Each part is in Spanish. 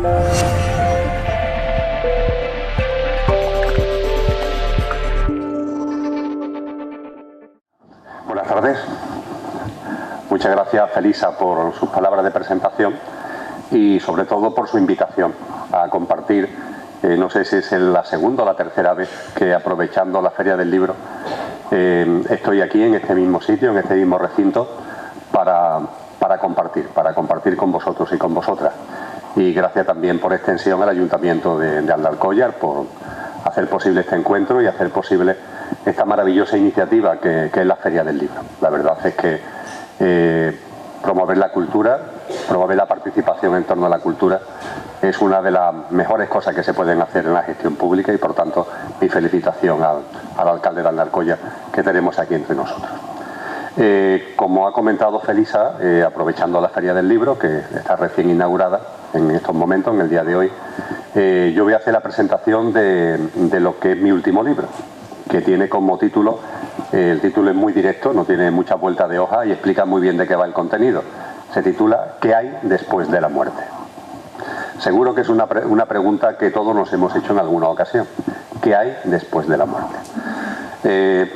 Buenas tardes. Muchas gracias, Felisa, por sus palabras de presentación y sobre todo por su invitación a compartir, no sé si es la segunda o la tercera vez que, aprovechando la Feria del Libro, estoy aquí en este mismo sitio, en este mismo recinto, para compartir con vosotros y con vosotras. Y gracias también por extensión al Ayuntamiento de Aldalcóllar por hacer posible este encuentro y hacer posible esta maravillosa iniciativa que es la Feria del Libro. La verdad es que promover la cultura, promover la participación en torno a la cultura es una de las mejores cosas que se pueden hacer en la gestión pública y, por tanto, mi felicitación al alcalde de Aldalcóllar que tenemos aquí entre nosotros. Como ha comentado Felisa, aprovechando la Feria del Libro, que está recién inaugurada en estos momentos, en el día de hoy, yo voy a hacer la presentación de lo que es mi último libro, que tiene como título, el título es muy directo, no tiene mucha vuelta de hoja y explica muy bien de qué va el contenido. Se titula ¿Qué hay después de la muerte? Seguro que es una pregunta que todos nos hemos hecho en alguna ocasión. ¿Qué hay después de la muerte?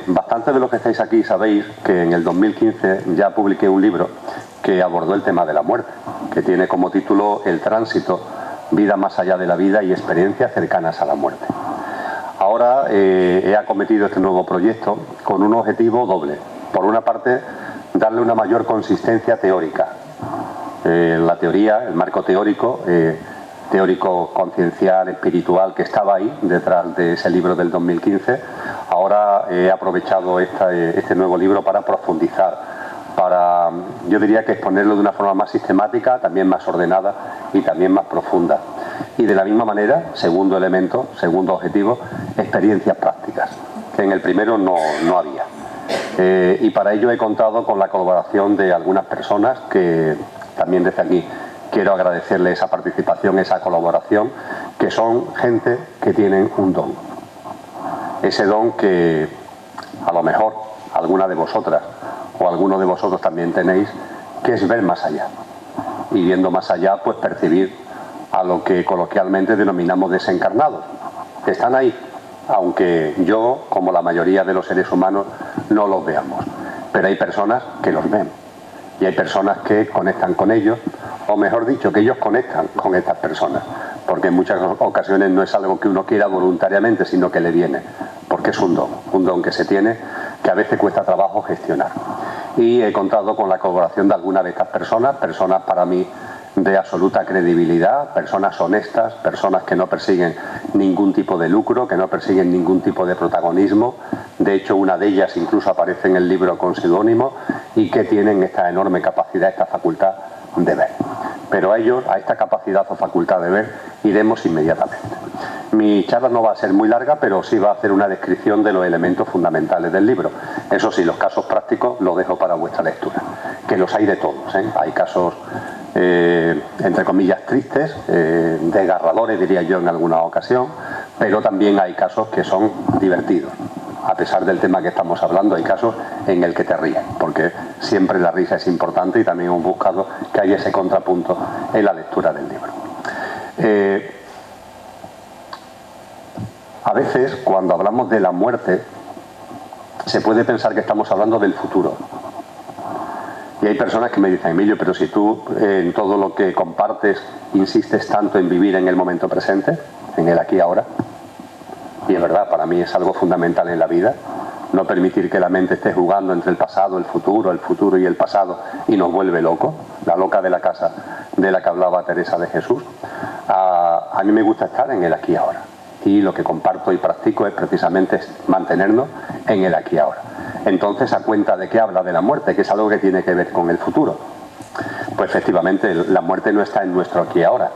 Bastante de los que estáis aquí sabéis que en el 2015 ya publiqué un libro que abordó el tema de la muerte, que tiene como título El tránsito, vida más allá de la vida y experiencias cercanas a la muerte. Ahora he acometido este nuevo proyecto con un objetivo doble. Por una parte, darle una mayor consistencia teórica. La teoría, el marco teórico conciencial, espiritual, que estaba ahí detrás de ese libro del 2015. Ahora he aprovechado este nuevo libro para profundizar, para, yo diría que exponerlo de una forma más sistemática, también más ordenada y también más profunda. Y de la misma manera, segundo elemento, segundo objetivo, experiencias prácticas, que en el primero no había. Y para ello he contado con la colaboración de algunas personas que también desde aquí quiero agradecerle esa participación, esa colaboración, que son gente que tienen un don. Ese don que a lo mejor alguna de vosotras o alguno de vosotros también tenéis, que es ver más allá. Y viendo más allá, pues percibir a lo que coloquialmente denominamos desencarnados, que están ahí, aunque yo, como la mayoría de los seres humanos, no los veamos. Pero hay personas que los ven y hay personas que conectan con ellos, o mejor dicho, que ellos conectan con estas personas, porque en muchas ocasiones no es algo que uno quiera voluntariamente, sino que le viene, porque es un don que se tiene, que a veces cuesta trabajo gestionar. Y he contado con la colaboración de algunas de estas personas para mí de absoluta credibilidad, personas honestas, personas que no persiguen ningún tipo de lucro, que no persiguen ningún tipo de protagonismo. De hecho, una de ellas incluso aparece en el libro con seudónimo y que tienen esta enorme capacidad, esta facultad de ver. Pero a ellos, a esta capacidad o facultad de ver, iremos inmediatamente. Mi charla no va a ser muy larga, pero sí va a hacer una descripción de los elementos fundamentales del libro. Eso sí, los casos prácticos los dejo para vuestra lectura, que los hay de todos, ¿eh? Hay casos, entre comillas, tristes, desgarradores, diría yo en alguna ocasión, pero también hay casos que son divertidos. A pesar del tema que estamos hablando, hay casos en el que te ríes, porque siempre la risa es importante y también hemos buscado que haya ese contrapunto en la lectura del libro. A veces, cuando hablamos de la muerte, se puede pensar que estamos hablando del futuro. Y hay personas que me dicen, Emilio, pero si tú en todo lo que compartes insistes tanto en vivir en el momento presente, en el aquí y ahora. Y es verdad, para mí es algo fundamental en la vida, no permitir que la mente esté jugando entre el pasado y el pasado y nos vuelve locos, la loca de la casa de la que hablaba Teresa de Jesús. A mí me gusta estar en el aquí y ahora. Y lo que comparto y practico es precisamente mantenernos en el aquí y ahora. Entonces, ¿a cuenta de qué habla de la muerte? Que es algo que tiene que ver con el futuro. Pues efectivamente, la muerte no está en nuestro aquí y ahora.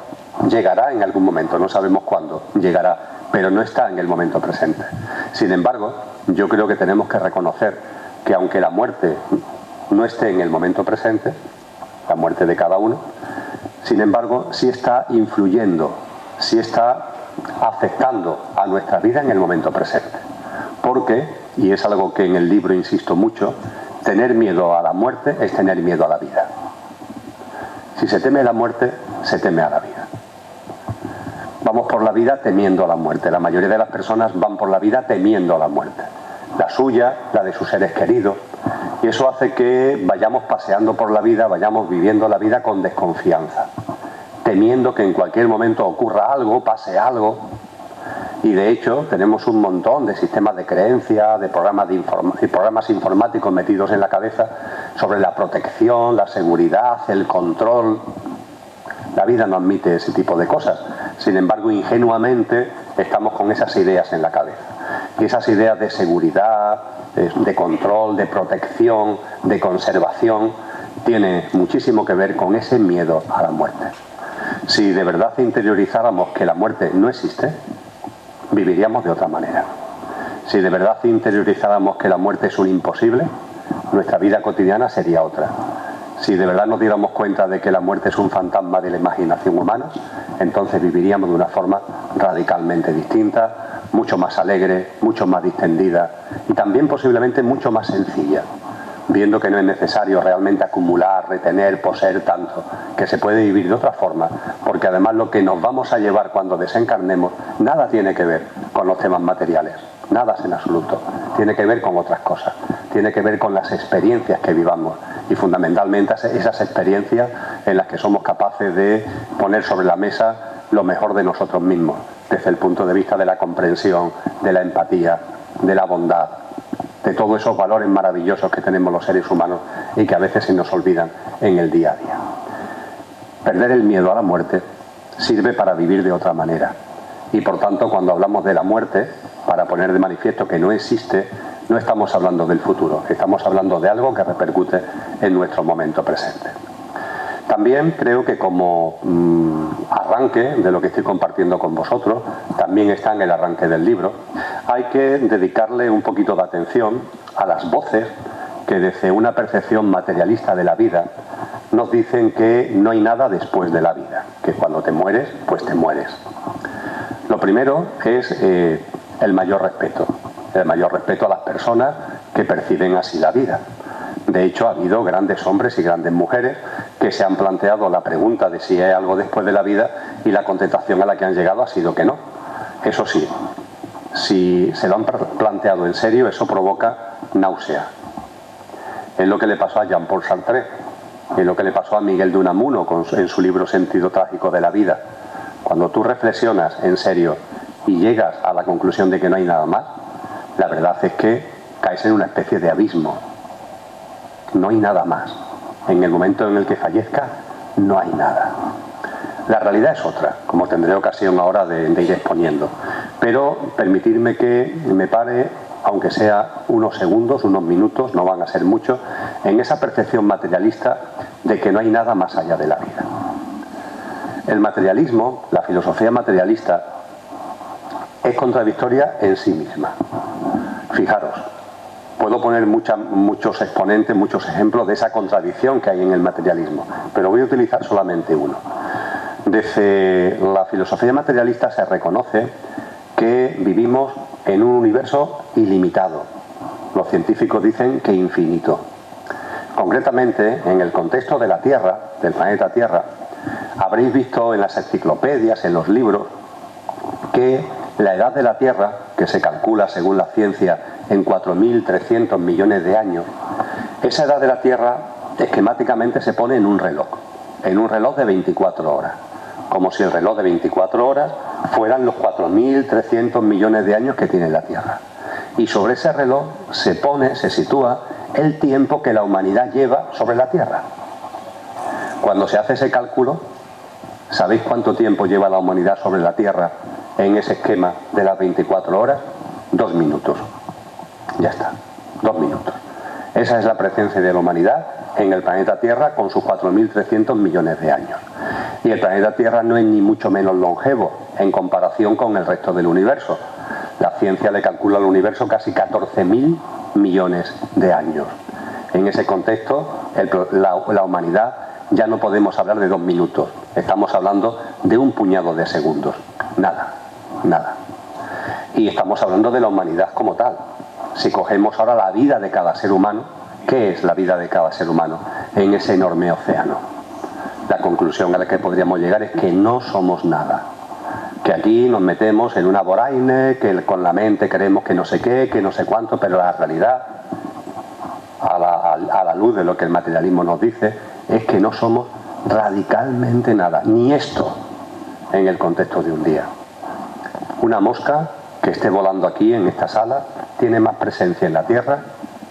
Llegará en algún momento, no sabemos cuándo llegará, pero no está en el momento presente. Sin embargo, yo creo que tenemos que reconocer que aunque la muerte no esté en el momento presente, la muerte de cada uno, sin embargo, sí está influyendo, sí está afectando a nuestra vida en el momento presente. Porque, y es algo que en el libro insisto mucho, tener miedo a la muerte es tener miedo a la vida. Si se teme la muerte, se teme a la vida. Vamos por la vida temiendo a la muerte. La mayoría de las personas van por la vida temiendo a la muerte. La suya, la de sus seres queridos. Y eso hace que vayamos paseando por la vida, vayamos viviendo la vida con desconfianza, temiendo que en cualquier momento ocurra algo, pase algo. Y de hecho tenemos un montón de sistemas de creencia, de programas informáticos metidos en la cabeza sobre la protección, la seguridad, el control. La vida no admite ese tipo de cosas. Sin embargo, ingenuamente estamos con esas ideas en la cabeza. Y esas ideas de seguridad, de control, de protección, de conservación, tienen muchísimo que ver con ese miedo a la muerte. Si de verdad interiorizáramos que la muerte no existe, viviríamos de otra manera. Si de verdad interiorizáramos que la muerte es un imposible, nuestra vida cotidiana sería otra. Si de verdad nos diéramos cuenta de que la muerte es un fantasma de la imaginación humana, entonces viviríamos de una forma radicalmente distinta, mucho más alegre, mucho más distendida y también posiblemente mucho más sencilla, viendo que no es necesario realmente acumular, retener, poseer tanto, que se puede vivir de otra forma, porque además lo que nos vamos a llevar cuando desencarnemos nada tiene que ver con los temas materiales, nada en absoluto, tiene que ver con otras cosas, tiene que ver con las experiencias que vivamos y fundamentalmente esas experiencias en las que somos capaces de poner sobre la mesa lo mejor de nosotros mismos, desde el punto de vista de la comprensión, de la empatía, de la bondad, de todos esos valores maravillosos que tenemos los seres humanos y que a veces se nos olvidan en el día a día. Perder el miedo a la muerte sirve para vivir de otra manera y por tanto cuando hablamos de la muerte, para poner de manifiesto que no existe, no estamos hablando del futuro, estamos hablando de algo que repercute en nuestro momento presente. También creo que como arranque de lo que estoy compartiendo con vosotros, también está en el arranque del libro, hay que dedicarle un poquito de atención a las voces que desde una percepción materialista de la vida nos dicen que no hay nada después de la vida, que cuando te mueres, pues te mueres. Lo primero es el mayor respeto a las personas que perciben así la vida. De hecho, ha habido grandes hombres y grandes mujeres que se han planteado la pregunta de si hay algo después de la vida y la contestación a la que han llegado ha sido que no. Eso sí, si se lo han planteado en serio, eso provoca náusea. Es lo que le pasó a Jean-Paul Sartre, es lo que le pasó a Miguel de Unamuno en su libro Sentido trágico de la vida. Cuando tú reflexionas en serio y llegas a la conclusión de que no hay nada más, la verdad es que caes en una especie de abismo. No hay nada más. En el momento en el que fallezca, no hay nada. La realidad es otra, como tendré ocasión ahora de ir exponiendo. Pero permitidme que me pare, aunque sea unos segundos, unos minutos, no van a ser muchos, en esa percepción materialista de que no hay nada más allá de la vida. El materialismo, la filosofía materialista, es contradictoria en sí misma. Fijaros, puedo poner muchos exponentes, muchos ejemplos de esa contradicción que hay en el materialismo, pero voy a utilizar solamente uno. Desde la filosofía materialista se reconoce que vivimos en un universo ilimitado. Los científicos dicen que infinito. Concretamente, en el contexto de la Tierra, del planeta Tierra, habréis visto en las enciclopedias, en los libros, que la edad de la Tierra, que se calcula según la ciencia en 4.300 millones de años, esa edad de la Tierra esquemáticamente se pone en un reloj de 24 horas, como si el reloj de 24 horas fueran los 4.300 millones de años que tiene la Tierra. Y sobre ese reloj se sitúa el tiempo que la humanidad lleva sobre la Tierra. Cuando se hace ese cálculo, ¿sabéis cuánto tiempo lleva la humanidad sobre la Tierra en ese esquema de las 24 horas? 2 minutos. Ya está, 2 minutos. Esa es la presencia de la humanidad en el planeta Tierra con sus 4.300 millones de años. Y el planeta Tierra no es ni mucho menos longevo en comparación con el resto del universo. La ciencia le calcula al universo casi 14.000 millones de años. En ese contexto, la humanidad ya no podemos hablar de 2 minutos. Estamos hablando de un puñado de segundos. Nada. Y estamos hablando de la humanidad como tal. Si cogemos ahora la vida de cada ser humano, ¿qué es la vida de cada ser humano en ese enorme océano? La conclusión a la que podríamos llegar es que no somos nada. que aquí nos metemos en una vorágine, que con la mente creemos que no sé qué, que no sé cuánto, pero la realidad, a la luz de lo que el materialismo nos dice, es que no somos radicalmente nada, ni esto en el contexto de un día. Una mosca que esté volando aquí en esta sala tiene más presencia en la Tierra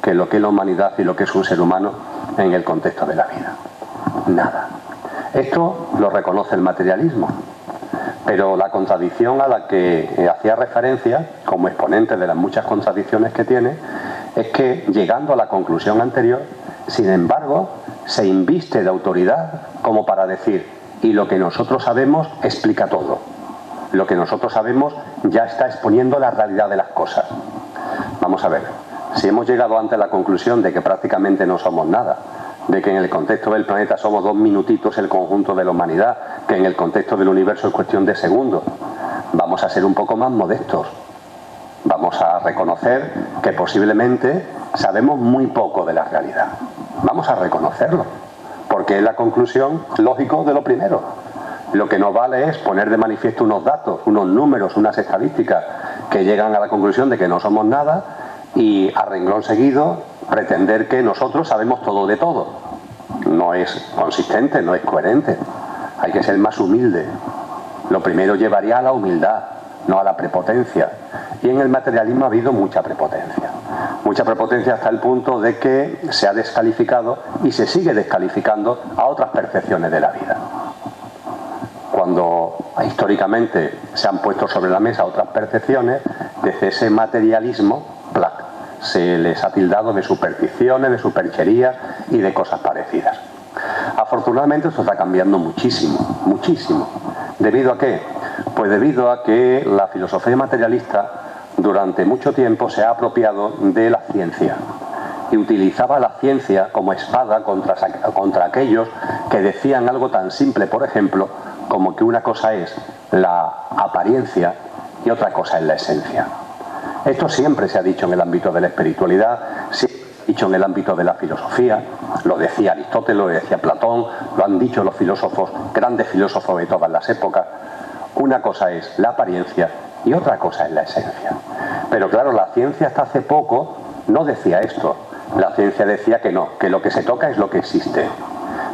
que lo que es la humanidad y lo que es un ser humano en el contexto de la vida. Nada. Esto lo reconoce el materialismo, pero la contradicción a la que hacía referencia, como exponente de las muchas contradicciones que tiene, es que, llegando a la conclusión anterior, sin embargo, se inviste de autoridad como para decir, y lo que nosotros sabemos explica todo. Lo que nosotros sabemos ya está exponiendo la realidad de las cosas. Vamos a ver, si hemos llegado antes a la conclusión de que prácticamente no somos nada, de que en el contexto del planeta somos 2 minutitos el conjunto de la humanidad, que en el contexto del universo es cuestión de segundos, vamos a ser un poco más modestos. Vamos a reconocer que posiblemente sabemos muy poco de la realidad. Vamos a reconocerlo, porque es la conclusión lógica de lo primero. Lo que nos vale es poner de manifiesto unos datos, unos números, unas estadísticas que llegan a la conclusión de que no somos nada y a renglón seguido pretender que nosotros sabemos todo de todo. No es consistente, no es coherente. Hay que ser más humilde. Lo primero llevaría a la humildad, no a la prepotencia. Y en el materialismo ha habido mucha prepotencia. Mucha prepotencia hasta el punto de que se ha descalificado y se sigue descalificando a otras percepciones de la vida. Cuando históricamente se han puesto sobre la mesa otras percepciones, desde ese materialismo, ¡plac!, se les ha tildado de supersticiones, de supercherías y de cosas parecidas. Afortunadamente esto está cambiando muchísimo, muchísimo. ¿Debido a qué? Pues debido a que la filosofía materialista durante mucho tiempo se ha apropiado de la ciencia y utilizaba la ciencia como espada contra aquellos que decían algo tan simple, por ejemplo, como que una cosa es la apariencia y otra cosa es la esencia. Esto siempre se ha dicho en el ámbito de la espiritualidad, siempre se ha dicho en el ámbito de la filosofía, lo decía Aristóteles, lo decía Platón, lo han dicho los filósofos, grandes filósofos de todas las épocas. Una cosa es la apariencia y otra cosa es la esencia. Pero claro, la ciencia hasta hace poco no decía esto. La ciencia decía que no, que lo que se toca es lo que existe.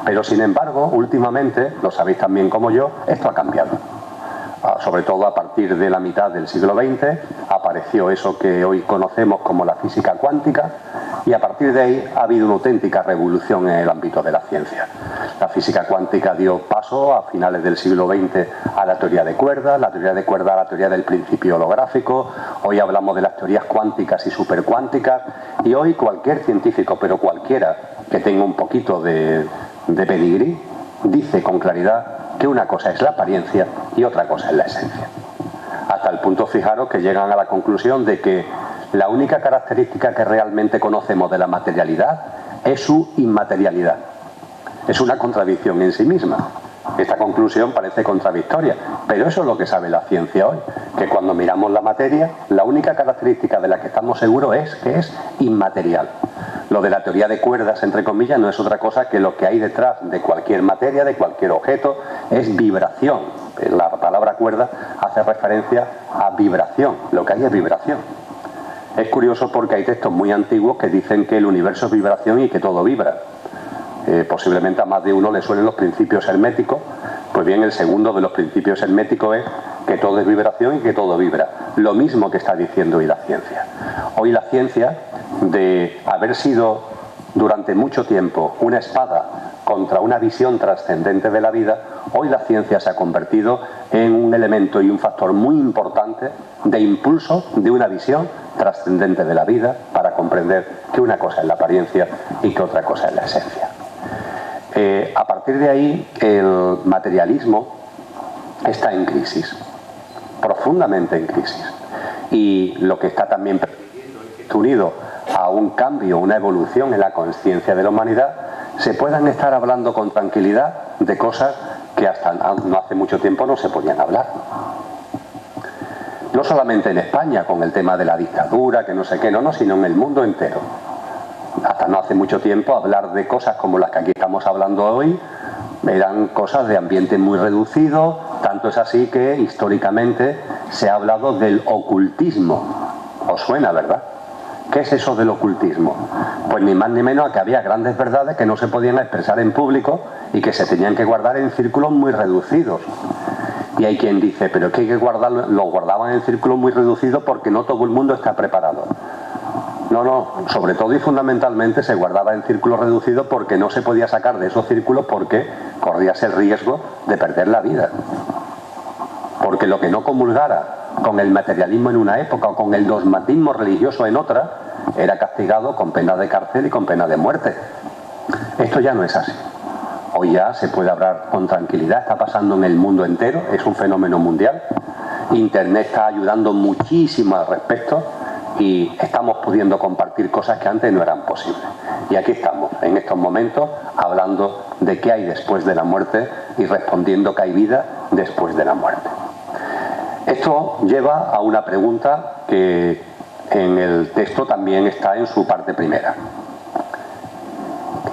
Pero sin embargo, últimamente, lo sabéis también como yo, esto ha cambiado. Sobre todo a partir de la mitad del siglo XX apareció eso que hoy conocemos como la física cuántica y a partir de ahí ha habido una auténtica revolución en el ámbito de la ciencia. La física cuántica dio paso a finales del siglo XX a la teoría de cuerdas, la teoría de cuerdas a la teoría del principio holográfico, hoy hablamos de las teorías cuánticas y supercuánticas y hoy cualquier científico, pero cualquiera que tenga un poquito de pedigrí, dice con claridad que una cosa es la apariencia y otra cosa es la esencia. Hasta el punto, fijaros, que llegan a la conclusión de que la única característica que realmente conocemos de la materialidad es su inmaterialidad. Es una contradicción en sí misma. Esta conclusión parece contradictoria, pero eso es lo que sabe la ciencia hoy, que cuando miramos la materia, la única característica de la que estamos seguros es que es inmaterial. Lo de la teoría de cuerdas, entre comillas, no es otra cosa que lo que hay detrás de cualquier materia, de cualquier objeto, es vibración. La palabra cuerda hace referencia a vibración, lo que hay es vibración. Es curioso porque hay textos muy antiguos que dicen que el universo es vibración y que todo vibra. Posiblemente a más de uno le suenen los principios herméticos, pues bien, el segundo de los principios herméticos es que todo es vibración y que todo vibra. Lo mismo que está diciendo hoy la ciencia. Hoy la ciencia, de haber sido durante mucho tiempo una espada contra una visión trascendente de la vida, hoy la ciencia se ha convertido en un elemento y un factor muy importante de impulso de una visión trascendente de la vida para comprender que una cosa es la apariencia y que otra cosa es la esencia. A partir de ahí, el materialismo está en crisis, profundamente en crisis. Y lo que está también unido a un cambio, una evolución en la conciencia de la humanidad, se puedan estar hablando con tranquilidad de cosas que hasta no hace mucho tiempo no se podían hablar. No solamente en España, con el tema de la dictadura, que no sé qué, no, sino en el mundo entero. Hasta no hace mucho tiempo hablar de cosas como las que aquí estamos hablando hoy, Eran cosas de ambiente muy reducido, tanto es así que históricamente se ha hablado del ocultismo. ¿Os suena, verdad? ¿Qué es eso del ocultismo? Pues ni más ni menos a que había grandes verdades que no se podían expresar en público y que se tenían que guardar en círculos muy reducidos. Y hay quien dice, pero es que hay que guardarlo, lo guardaban en círculos muy reducidos porque no todo el mundo está preparado. No, sobre todo y fundamentalmente se guardaba en círculos reducidos porque no se podía sacar de esos círculos porque corrías el riesgo de perder la vida. Porque lo que no comulgara con el materialismo en una época o con el dogmatismo religioso en otra, era castigado con pena de cárcel y con pena de muerte. Esto ya no es así. Hoy ya se puede hablar con tranquilidad, está pasando en el mundo entero, es un fenómeno mundial. Internet está ayudando muchísimo al respecto y estamos pudiendo compartir cosas que antes no eran posibles. Y aquí estamos, en estos momentos, hablando de qué hay después de la muerte y respondiendo que hay vida después de la muerte. Esto lleva a una pregunta que en el texto también está en su parte primera.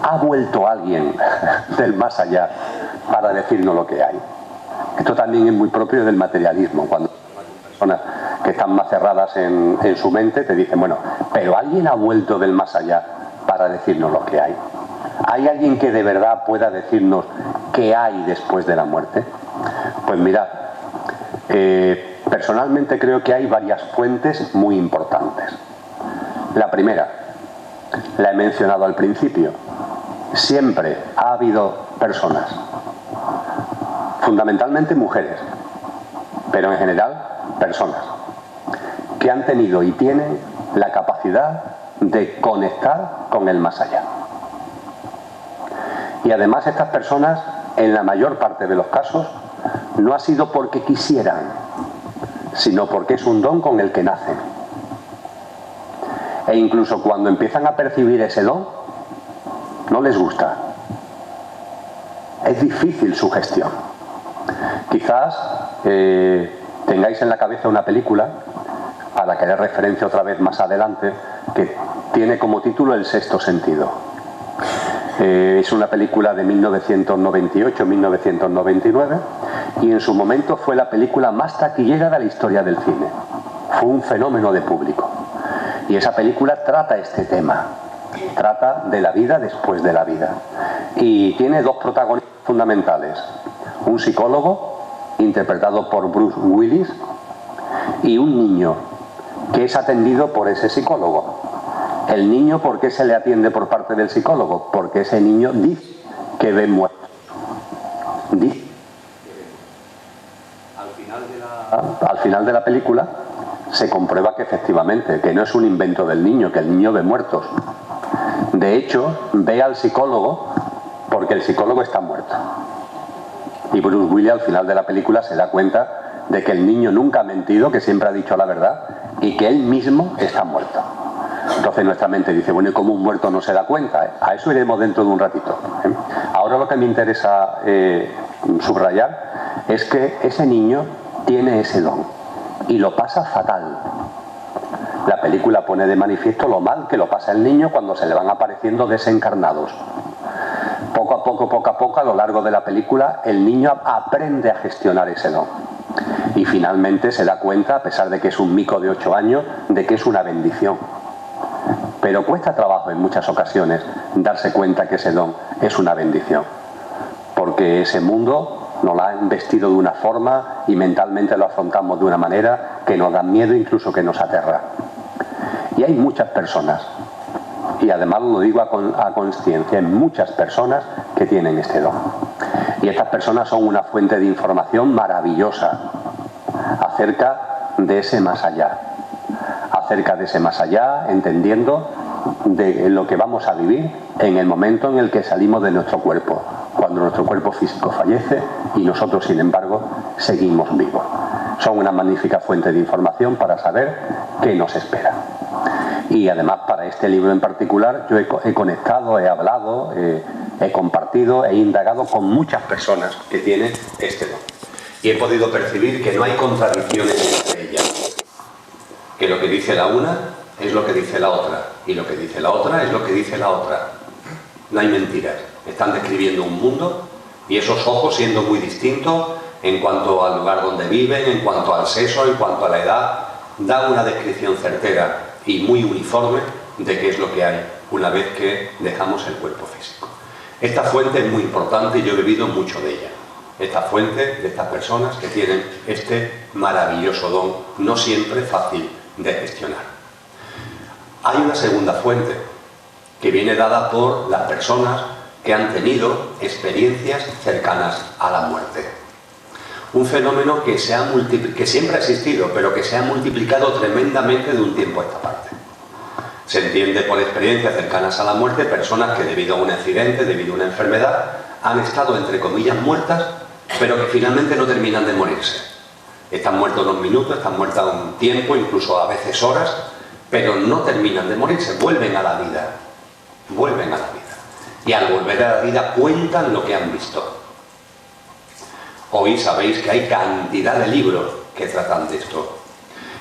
¿Ha vuelto alguien del más allá para decirnos lo que hay? Esto también es muy propio del materialismo, cuando personas que están más cerradas en su mente te dicen, bueno, pero alguien ha vuelto del más allá para decirnos lo que hay. ¿Hay alguien que de verdad pueda decirnos qué hay después de la muerte? Pues mirad, personalmente creo que hay varias fuentes muy importantes. La primera, la he mencionado al principio, siempre ha habido personas, fundamentalmente mujeres, pero en general personas, que han tenido y tienen la capacidad de conectar con el más allá. Y además estas personas, en la mayor parte de los casos, no ha sido porque quisieran, sino porque es un don con el que nacen. E incluso cuando empiezan a percibir ese don, no les gusta. Es difícil su gestión. Quizás tengáis en la cabeza una película, a la que haré referencia otra vez más adelante, que tiene como título El sexto sentido. Es una película de 1998-1999 y en su momento fue la película más taquillera de la historia del cine. Fue un fenómeno de público. Y esa película trata este tema. Trata de la vida después de la vida. Y tiene dos protagonistas fundamentales. Un psicólogo, interpretado por Bruce Willis, y un niño, que es atendido por ese psicólogo. El niño, ¿por qué se le atiende por parte del psicólogo? Porque ese niño dice que ve muertos. Dice. Al final de la película se comprueba que efectivamente, que no es un invento del niño, que el niño ve muertos. De hecho, ve al psicólogo porque el psicólogo está muerto. Y Bruce Willis al final de la película se da cuenta de que el niño nunca ha mentido, que siempre ha dicho la verdad y que él mismo está muerto. Entonces nuestra mente dice, bueno, ¿y cómo un muerto no se da cuenta? A eso iremos dentro de un ratito. Ahora lo que me interesa subrayar es que ese niño tiene ese don y lo pasa fatal. La película pone de manifiesto lo mal que lo pasa el niño cuando se le van apareciendo desencarnados. Poco a poco, a lo largo de la película, el niño aprende a gestionar ese don. Y finalmente se da cuenta, a pesar de que es un mico de 8 años, de que es una bendición. Pero cuesta trabajo en muchas ocasiones darse cuenta que ese don es una bendición. Porque ese mundo nos lo han vestido de una forma y mentalmente lo afrontamos de una manera que nos da miedo, incluso que nos aterra. Y hay muchas personas, y además lo digo a consciencia, hay muchas personas que tienen este don. Y estas personas son una fuente de información maravillosa acerca de ese más allá. Acerca de ese más allá, entendiendo de lo que vamos a vivir en el momento en el que salimos de nuestro cuerpo, cuando nuestro cuerpo físico fallece y nosotros, sin embargo, seguimos vivos. Son una magnífica fuente de información para saber qué nos espera. Y además, para este libro en particular, yo he conectado, he hablado, he compartido, he indagado con muchas personas que tienen este don. Y he podido percibir que no hay contradicciones entre ellas. Que lo que dice la una es lo que dice la otra. Y lo que dice la otra es lo que dice la otra. No hay mentiras. Están describiendo un mundo Y esos ojos siendo muy distintos en cuanto al lugar donde viven, en cuanto al sexo, en cuanto a la edad, dan una descripción certera y muy uniforme de qué es lo que hay una vez que dejamos el cuerpo físico. Esta fuente es muy importante y yo he bebido mucho de ella. Esta fuente de estas personas que tienen este maravilloso don, no siempre fácil de gestionar. Hay una segunda fuente que viene dada por las personas que han tenido experiencias cercanas a la muerte. Un fenómeno que siempre ha existido, pero que se ha multiplicado tremendamente de un tiempo a esta parte. Se entiende por experiencias cercanas a la muerte personas que debido a un accidente, debido a una enfermedad, han estado entre comillas muertas, pero que finalmente no terminan de morirse. Están muertos unos minutos, están muertas un tiempo, incluso a veces horas, pero no terminan de morirse, vuelven a la vida. Vuelven a la vida. Y al volver a la vida cuentan lo que han visto. Hoy sabéis que hay cantidad de libros que tratan de esto.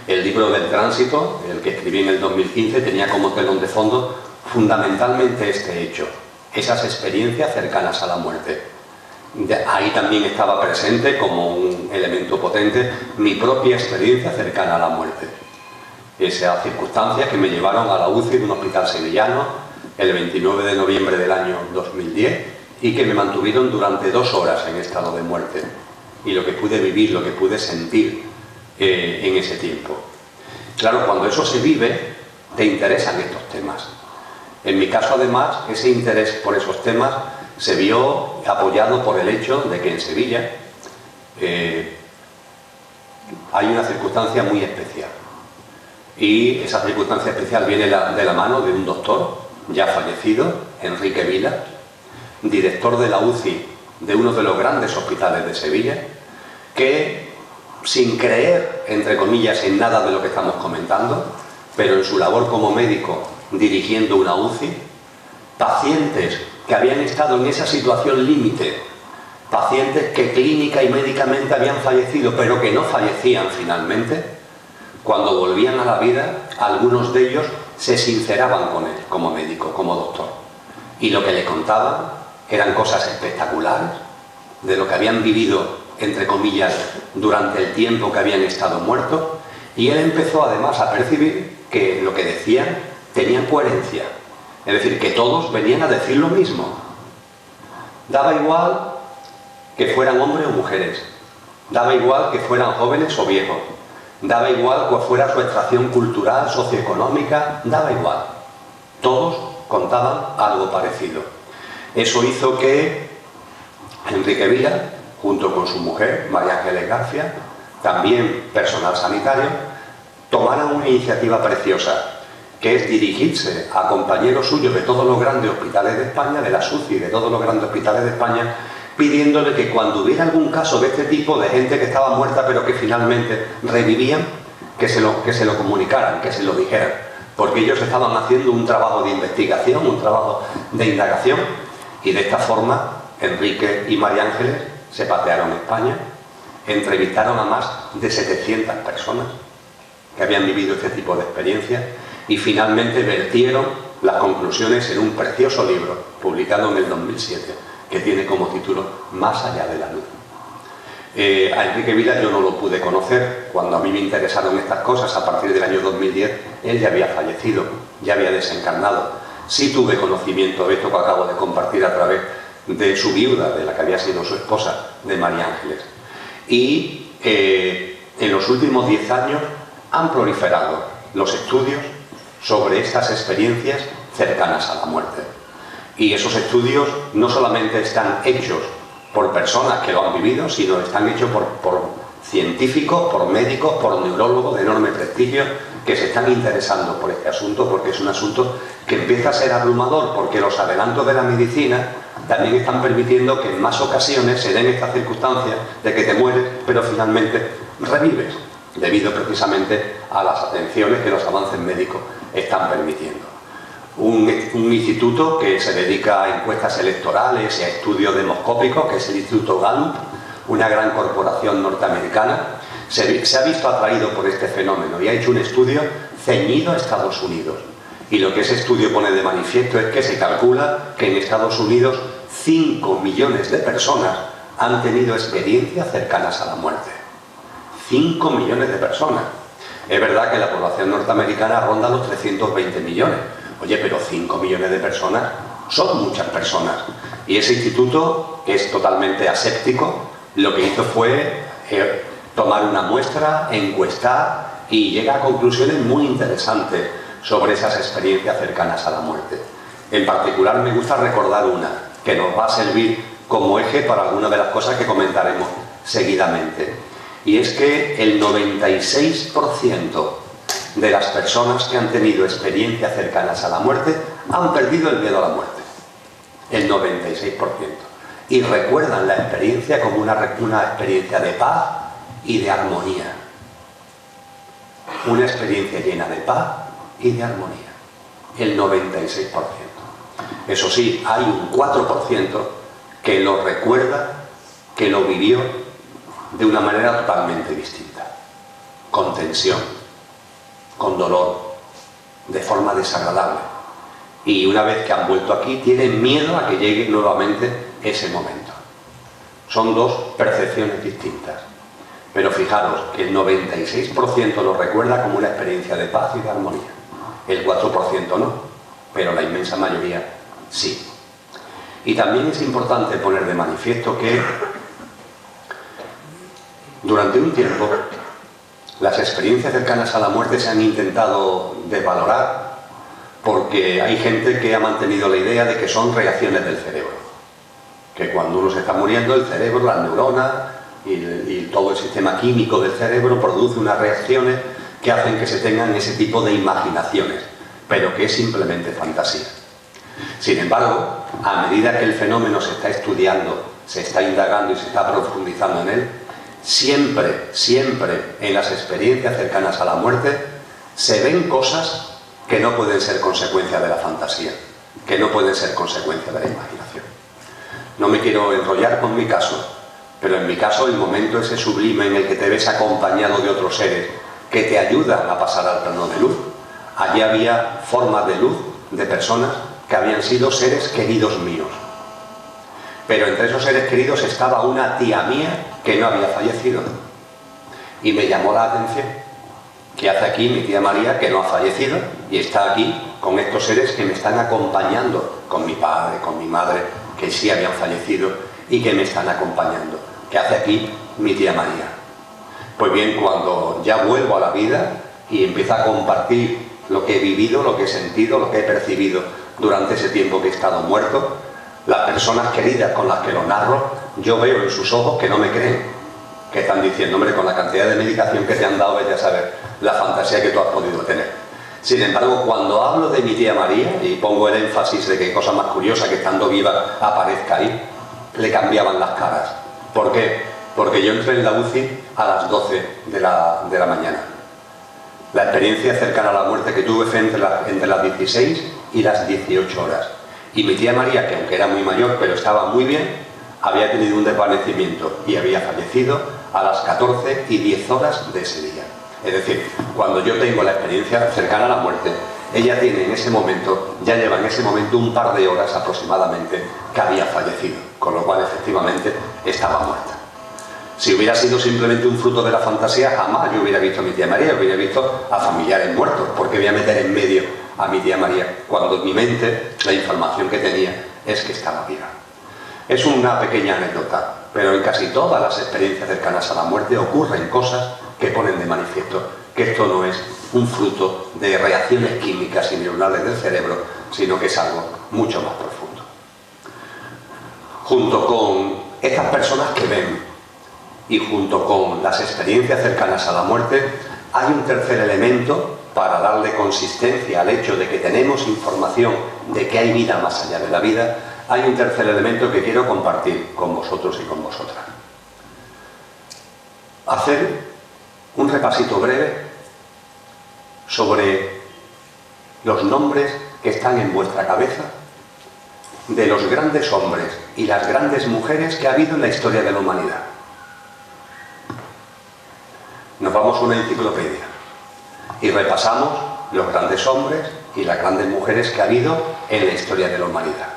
El libro del tránsito, el que escribí en el 2015, tenía como telón de fondo fundamentalmente este hecho, esas experiencias cercanas a la muerte. Ahí también estaba presente como un elemento potente mi propia experiencia cercana a la muerte. Esas circunstancias que me llevaron a la UCI de un hospital sevillano el 29 de noviembre del año 2010 y que me mantuvieron durante 2 horas en estado de muerte. Y lo que pude vivir, lo que pude sentir en ese tiempo. Claro, cuando eso se vive, te interesan estos temas. En mi caso, además, ese interés por esos temas se vio apoyado por el hecho de que en Sevilla hay una circunstancia muy especial. Y esa circunstancia especial viene de la mano de un doctor ya fallecido, Enrique Vila, director de la UCI de uno de los grandes hospitales de Sevilla, que sin creer, entre comillas, en nada de lo que estamos comentando, pero en su labor como médico dirigiendo una UCI, pacientes que habían estado en esa situación límite, pacientes que clínica y médicamente habían fallecido, pero que no fallecían finalmente, cuando volvían a la vida, algunos de ellos se sinceraban con él como médico, como doctor. Y lo que le contaban eran cosas espectaculares de lo que habían vivido, entre comillas, durante el tiempo que habían estado muertos, y él empezó además a percibir que lo que decían tenía coherencia, es decir, que todos venían a decir lo mismo. Daba igual que fueran hombres o mujeres, daba igual que fueran jóvenes o viejos, daba igual cuál fuera su extracción cultural, socioeconómica, daba igual. Todos contaban algo parecido. Eso hizo que Enrique Vila, junto con su mujer, María Ángeles García, también personal sanitario, tomaran una iniciativa preciosa, que es dirigirse a compañeros suyos de todos los grandes hospitales de España, de la SUCI, de todos los grandes hospitales de España, pidiéndole que cuando hubiera algún caso de este tipo, de gente que estaba muerta pero que finalmente revivían, que se lo comunicaran, que se lo dijeran, porque ellos estaban haciendo un trabajo de investigación, un trabajo de indagación, y de esta forma Enrique y María Ángeles se patearon España, entrevistaron a más de 700 personas que habían vivido este tipo de experiencias y finalmente vertieron las conclusiones en un precioso libro publicado en el 2007 que tiene como título Más allá de la luz. A Enrique Vila yo no lo pude conocer. Cuando a mí me interesaron estas cosas a partir del año 2010, él ya había fallecido, ya había desencarnado. Sí tuve conocimiento de esto que acabo de compartir a través de su viuda, de la que había sido su esposa, de María Ángeles. Y en los últimos 10 años han proliferado los estudios sobre estas experiencias cercanas a la muerte. Y esos estudios no solamente están hechos por personas que lo han vivido, sino están hechos por científicos, por médicos, por neurólogos de enorme prestigio que se están interesando por este asunto, porque es un asunto que empieza a ser abrumador, porque los adelantos de la medicina también están permitiendo que en más ocasiones se den estas circunstancias de que te mueres, pero finalmente revives, debido precisamente a las atenciones que los avances médicos están permitiendo. Un instituto que se dedica a encuestas electorales y a estudios demoscópicos, que es el Instituto Gallup, una gran corporación norteamericana, se ha visto atraído por este fenómeno y ha hecho un estudio ceñido a Estados Unidos. Y lo que ese estudio pone de manifiesto es que se calcula que en Estados Unidos 5 millones de personas han tenido experiencias cercanas a la muerte. 5 millones de personas. Es verdad que la población norteamericana ronda los 320 millones. Oye, pero 5 millones de personas son muchas personas. Y ese instituto, que es totalmente aséptico, lo que hizo fue tomar una muestra, encuestar y llegar a conclusiones muy interesantes sobre esas experiencias cercanas a la muerte. En particular me gusta recordar una que nos va a servir como eje para algunas de las cosas que comentaremos seguidamente. Y es que el 96% de las personas que han tenido experiencias cercanas a la muerte han perdido el miedo a la muerte. El 96%. Y recuerdan la experiencia como una experiencia de paz y de armonía. Una experiencia llena de paz y de armonía. El 96%. Eso sí, hay un 4% que lo recuerda, que lo vivió de una manera totalmente distinta. Con tensión, con dolor, de forma desagradable. Y una vez que han vuelto aquí, tienen miedo a que llegue nuevamente ese momento. Son dos percepciones distintas. Pero fijaros que el 96% lo recuerda como una experiencia de paz y de armonía. El 4% no, pero la inmensa mayoría sí. Y también es importante poner de manifiesto que durante un tiempo las experiencias cercanas a la muerte se han intentado desvalorar porque hay gente que ha mantenido la idea de que son reacciones del cerebro. Que cuando uno se está muriendo, el cerebro, las neuronas y todo el sistema químico del cerebro produce unas reacciones que hacen que se tengan ese tipo de imaginaciones, pero que es simplemente fantasía. Sin embargo, a medida que el fenómeno se está estudiando, se está indagando y se está profundizando en él, siempre en las experiencias cercanas a la muerte se ven cosas que no pueden ser consecuencia de la fantasía, que no pueden ser consecuencia de la imaginación. No me quiero enrollar con mi caso, pero en mi caso el momento ese sublime en el que te ves acompañado de otros seres que te ayudan a pasar al plano de luz. Allí había formas de luz de personas que habían sido seres queridos míos. Pero entre esos seres queridos estaba una tía mía que no había fallecido. Y me llamó la atención. ¿Qué hace aquí mi tía María, que no ha fallecido, y está aquí con estos seres que me están acompañando, con mi padre, con mi madre, que sí habían fallecido y que me están acompañando? ¿Qué hace aquí mi tía María? Pues bien, cuando ya vuelvo a la vida y empiezo a compartir lo que he vivido, lo que he sentido, lo que he percibido durante ese tiempo que he estado muerto, las personas queridas con las que lo narro, yo veo en sus ojos que no me creen, que están diciendo, hombre, con la cantidad de medicación que te han dado, vete a saber la fantasía que tú has podido tener. Sin embargo, cuando hablo de mi tía María, y pongo el énfasis de que cosa más curiosa que estando viva aparezca ahí, le cambiaban las caras. ¿Por qué? Porque yo entré en la UCI a las 12 de la mañana. La experiencia cercana a la muerte que tuve fue entre las 16 y las 18 horas. Y mi tía María, que aunque era muy mayor, pero estaba muy bien, había tenido un desvanecimiento y había fallecido a las 14 y 10 horas de ese día. Es decir, cuando yo tengo la experiencia cercana a la muerte, ella tiene en ese momento, ya lleva en ese momento un par de horas aproximadamente que había fallecido, con lo cual efectivamente estaba muerta. Si hubiera sido simplemente un fruto de la fantasía, jamás yo hubiera visto a mi tía María, hubiera visto a familiares muertos. ¿Por qué voy a meter en medio a mi tía María cuando en mi mente la información que tenía es que estaba viva? Es una pequeña anécdota, pero en casi todas las experiencias cercanas a la muerte ocurren cosas que ponen de manifiesto que esto no es un fruto de reacciones químicas y neuronales del cerebro, sino que es algo mucho más profundo. Junto con estas personas que ven y junto con las experiencias cercanas a la muerte, hay un tercer elemento para darle consistencia al hecho de que tenemos información de que hay vida más allá de la vida. Hay un tercer elemento que quiero compartir con vosotros y con vosotras. Hacer un repasito breve sobre los nombres que están en vuestra cabeza de los grandes hombres y las grandes mujeres que ha habido en la historia de la humanidad. Nos vamos a una enciclopedia y repasamos los grandes hombres y las grandes mujeres que ha habido en la historia de la humanidad.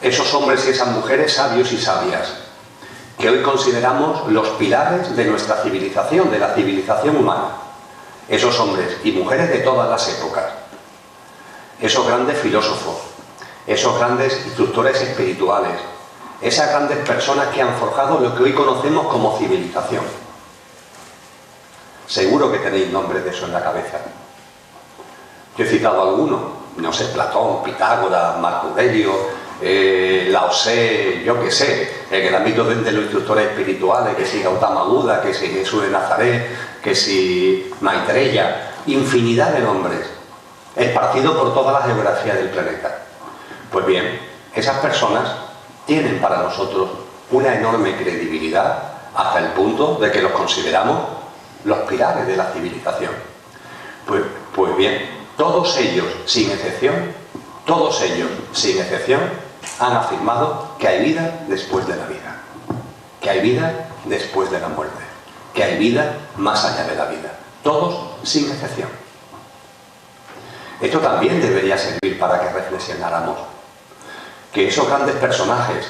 esos hombres y esas mujeres sabios y sabias, que hoy consideramos los pilares de nuestra civilización, de la civilización humana. Esos hombres y mujeres de todas las épocas, esos grandes filósofos, esos grandes instructores espirituales, esas grandes personas que han forjado lo que hoy conocemos como civilización. Seguro que tenéis nombres de eso en la cabeza. Yo he citado algunos, no sé, Platón, Pitágoras, Marco Aurelio, Lao Tse, yo qué sé, en el ámbito de los instructores espirituales, que si Gautama Buda, que si Jesús de Nazaret, que si Maitreya, infinidad de nombres, esparcidos por toda la geografía del planeta. Pues bien, esas personas tienen para nosotros una enorme credibilidad hasta el punto de que los consideramos los pilares de la civilización. Pues bien, todos ellos, sin excepción, han afirmado que hay vida después de la vida, que hay vida después de la muerte, que hay vida más allá de la vida. Todos, sin excepción. Esto también debería servir para que reflexionáramos. Que esos grandes personajes,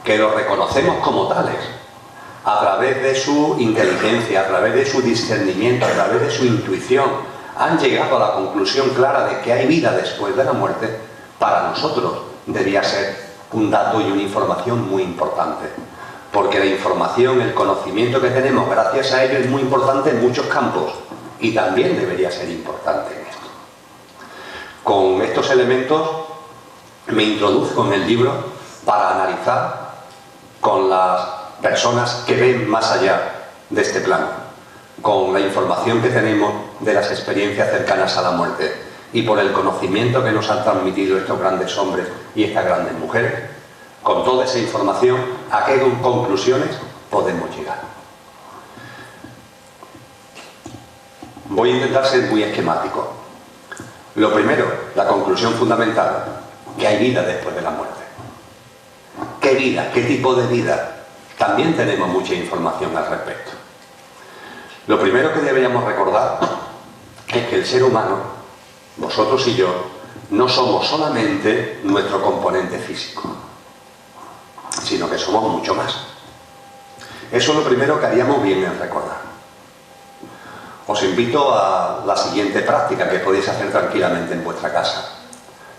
que los reconocemos como tales, a través de su inteligencia, a través de su discernimiento, a través de su intuición, han llegado a la conclusión clara de que hay vida después de la muerte, para nosotros debía ser un dato y una información muy importante. Porque la información, el conocimiento que tenemos gracias a ello es muy importante en muchos campos y también debería ser importante en esto. Con estos elementos me introduzco en el libro para analizar con las personas que ven más allá de este plano, con la información que tenemos de las experiencias cercanas a la muerte y por el conocimiento que nos han transmitido estos grandes hombres y estas grandes mujeres. Con toda esa información, ¿a qué conclusiones podemos llegar? Voy a intentar ser muy esquemático. Lo primero, la conclusión fundamental, que hay vida después de la muerte. ¿Qué vida? ¿Qué tipo de vida? También tenemos mucha información al respecto. Lo primero que deberíamos recordar es que el ser humano, vosotros y yo, no somos solamente nuestro componente físico, sino que somos mucho más. Eso es lo primero que haríamos bien en recordar. Os invito a la siguiente práctica que podéis hacer tranquilamente en vuestra casa.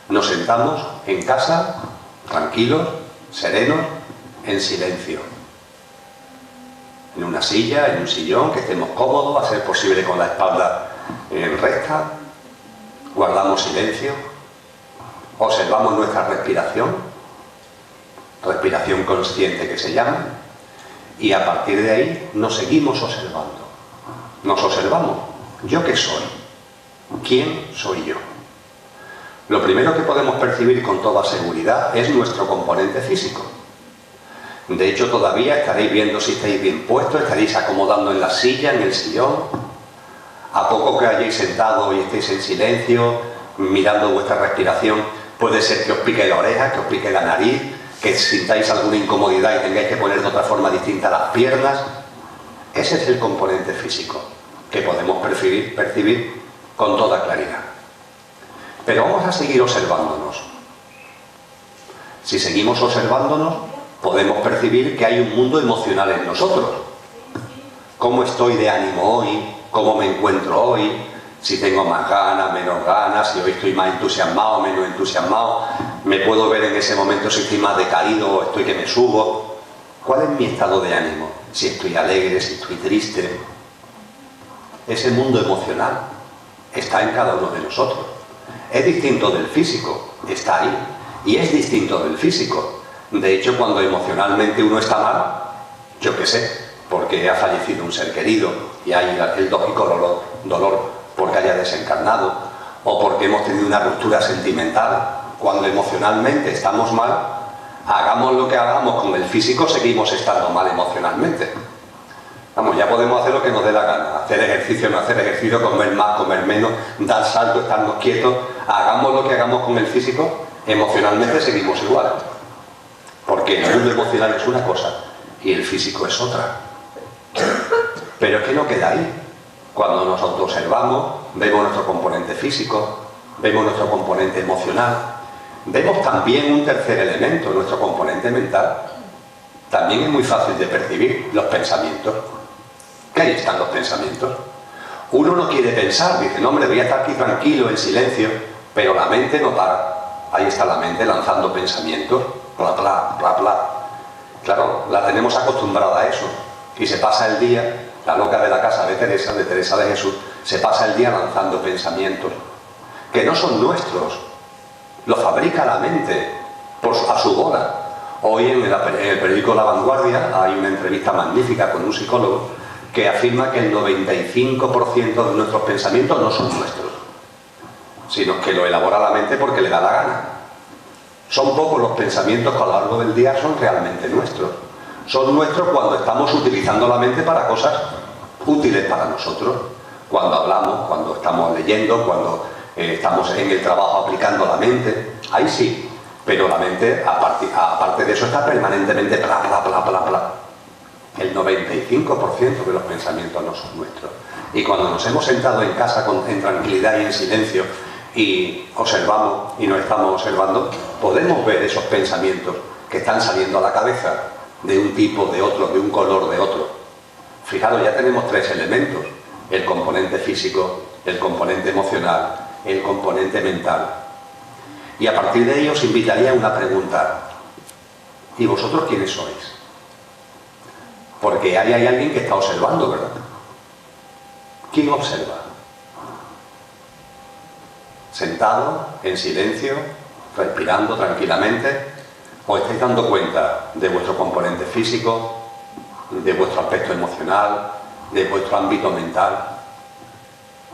Nos sentamos en casa, tranquilos, serenos, en silencio. En una silla, en un sillón, que estemos cómodos, a ser posible con la espalda recta. Guardamos silencio. Observamos nuestra respiración. Respiración consciente que se llama. Y a partir de ahí nos seguimos observando. Nos observamos. ¿Yo qué soy? ¿Quién soy yo? Lo primero que podemos percibir con toda seguridad es nuestro componente físico. De hecho, todavía estaréis viendo si estáis bien puestos, estaréis acomodando en la silla, en el sillón. A poco que hayáis sentado y estéis en silencio, mirando vuestra respiración, puede ser que os pique la oreja, que os pique la nariz, que sintáis alguna incomodidad y tengáis que poner de otra forma distinta las piernas. Ese es el componente físico que podemos percibir con toda claridad. Pero vamos a seguir observándonos. Si seguimos observándonos, podemos percibir que hay un mundo emocional en nosotros. ¿Cómo estoy de ánimo hoy? ¿Cómo me encuentro hoy? Si tengo más ganas, menos ganas, si hoy estoy más entusiasmado, menos entusiasmado. ¿Me puedo ver en ese momento si estoy más decaído o estoy que me subo? ¿Cuál es mi estado de ánimo? Si estoy alegre, si estoy triste. Ese mundo emocional está en cada uno de nosotros. Es distinto del físico, está ahí. Y es distinto del físico. De hecho, cuando emocionalmente uno está mal, yo qué sé, porque ha fallecido un ser querido y hay el lógico dolor porque haya desencarnado, o porque hemos tenido una ruptura sentimental, cuando emocionalmente estamos mal, hagamos lo que hagamos con el físico, seguimos estando mal emocionalmente. Vamos, ya podemos hacer lo que nos dé la gana, hacer ejercicio, no hacer ejercicio, comer más, comer menos, dar salto, estarnos quietos, hagamos lo que hagamos con el físico, emocionalmente seguimos igual. Porque el mundo emocional es una cosa y el físico es otra. Pero es que no queda ahí. Cuando nos autoobservamos, vemos nuestro componente físico, vemos nuestro componente emocional Vemos también un tercer elemento, nuestro componente mental. También es muy fácil de percibir los pensamientos. Que ahí están los pensamientos. Uno no quiere pensar, dice, no hombre, voy a estar aquí tranquilo, en silencio, pero la mente no para. Ahí está la mente lanzando pensamientos, bla, bla, bla, bla. Claro, la tenemos acostumbrada a eso. Y se pasa el día, la loca de la casa de Teresa de Jesús, se pasa el día lanzando pensamientos que no son nuestros. Lo fabrica la mente a su bola. Hoy en el periódico La Vanguardia hay una entrevista magnífica con un psicólogo que afirma que el 95% de nuestros pensamientos no son nuestros, sino que lo elabora la mente porque le da la gana. Son pocos los pensamientos que a lo largo del día son realmente nuestros. Son nuestros cuando estamos utilizando la mente para cosas útiles para nosotros. Cuando hablamos, cuando estamos leyendo, cuando estamos en el trabajo aplicando la mente. Ahí sí, pero la mente, aparte de eso, está permanentemente bla, bla, bla, bla, bla. El 95% de los pensamientos no son nuestros. Y cuando nos hemos sentado en casa en tranquilidad y en silencio y observamos y nos estamos observando, podemos ver esos pensamientos que están saliendo a la cabeza de un tipo, de otro, de un color, de otro. Fijaros, ya tenemos tres elementos: el componente físico, el componente emocional, el componente mental. Y a partir de ello os invitaría a una pregunta: ¿y vosotros quiénes sois? Porque ahí hay alguien que está observando, ¿verdad? ¿Quién observa? Sentado, en silencio, respirando tranquilamente, ¿os estáis dando cuenta de vuestro componente físico, de vuestro aspecto emocional, de vuestro ámbito mental?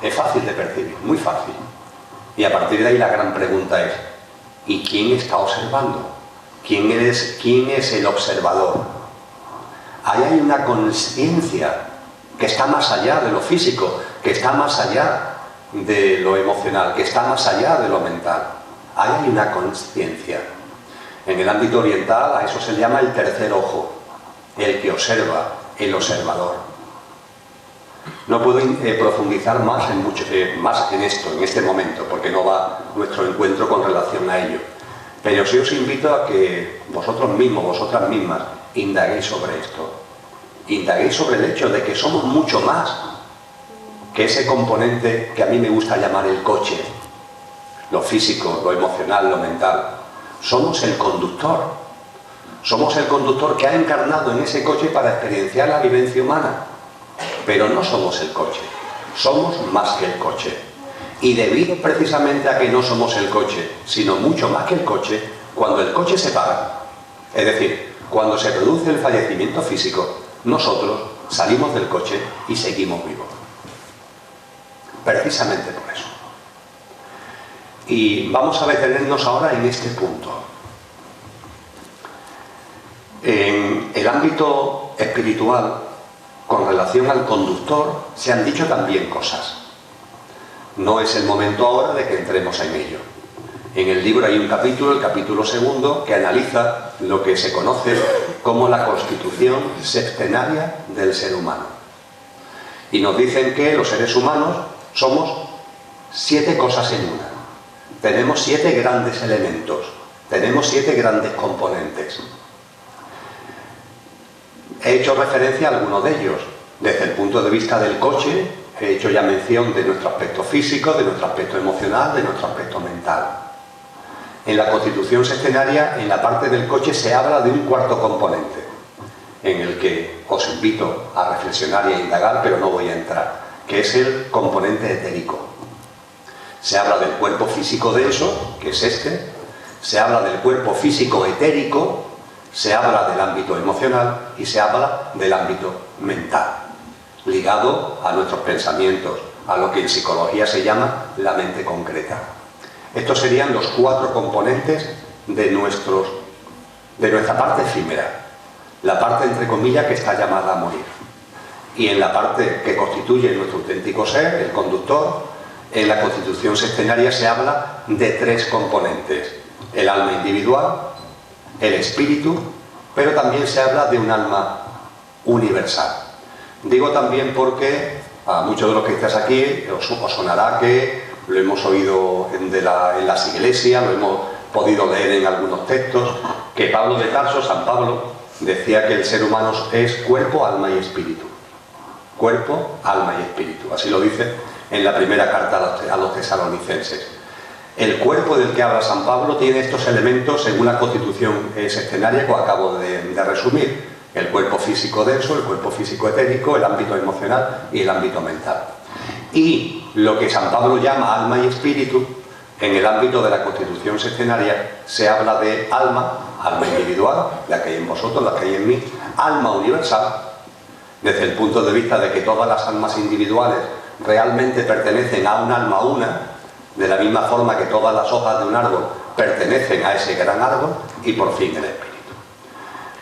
Es fácil de percibir, muy fácil. Y a partir de ahí la gran pregunta es: ¿y quién está observando? ¿Quién es el observador? Ahí hay una consciencia que está más allá de lo físico, que está más allá de lo emocional, que está más allá de lo mental. Ahí hay una consciencia. En el ámbito oriental a eso se le llama el tercer ojo, el que observa, el observador. No puedo profundizar más en esto, en este momento, porque no va nuestro encuentro con relación a ello. Pero sí os invito a que vosotros mismos, vosotras mismas, indaguéis sobre esto. Indaguéis sobre el hecho de que somos mucho más que ese componente que a mí me gusta llamar el coche. Lo físico, lo emocional, lo mental. Somos el conductor. Somos el conductor que ha encarnado en ese coche para experienciar la vivencia humana. Pero no somos el coche. Somos más que el coche. Y debido precisamente a que no somos el coche, sino mucho más que el coche, cuando el coche se para, es decir, cuando se produce el fallecimiento físico, nosotros salimos del coche y seguimos vivos. Precisamente por eso. Y vamos a detenernos ahora en este punto. En el ámbito espiritual, con relación al conductor, se han dicho también cosas. No es el momento ahora de que entremos en ello. En el libro hay un capítulo, el capítulo 2, que analiza lo que se conoce como la constitución sextenaria del ser humano. Y nos dicen que los seres humanos somos 7 cosas en una. Tenemos 7 grandes elementos, tenemos 7 grandes componentes. He hecho referencia a algunos de ellos. Desde el punto de vista del coche, he hecho ya mención de nuestro aspecto físico, de nuestro aspecto emocional, de nuestro aspecto mental. En la constitución sextenaria, en la parte del coche, se habla de un cuarto componente, en el que os invito a reflexionar y a indagar, pero no voy a entrar, que es el componente etérico. Se habla del cuerpo físico denso, que es este, se habla del cuerpo físico etérico, se habla del ámbito emocional y se habla del ámbito mental, ligado a nuestros pensamientos, a lo que en psicología se llama la mente concreta. Estos serían los 4 componentes de nuestra parte efímera, la parte entre comillas que está llamada a morir. Y en la parte que constituye nuestro auténtico ser, el conductor, en la constitución sextenaria se habla de 3 componentes: el alma individual, el espíritu, pero también se habla de un alma universal. Digo también porque a muchos de los que estáis aquí os sonará que lo hemos oído en las iglesias, lo hemos podido leer en algunos textos, que Pablo de Tarso, San Pablo, decía que el ser humano es cuerpo, alma y espíritu. Cuerpo, alma y espíritu. Así lo dice en la primera carta a los tesalonicenses. El cuerpo del que habla San Pablo tiene estos elementos según la constitución sextenaria que acabo de resumir. El cuerpo físico denso, el cuerpo físico etérico, el ámbito emocional y el ámbito mental. Y lo que San Pablo llama alma y espíritu, en el ámbito de la constitución sextenaria se habla de alma, alma individual, la que hay en vosotros, la que hay en mí, alma universal, desde el punto de vista de que todas las almas individuales realmente pertenecen a un alma una, de la misma forma que todas las hojas de un árbol pertenecen a ese gran árbol, y por fin el espíritu.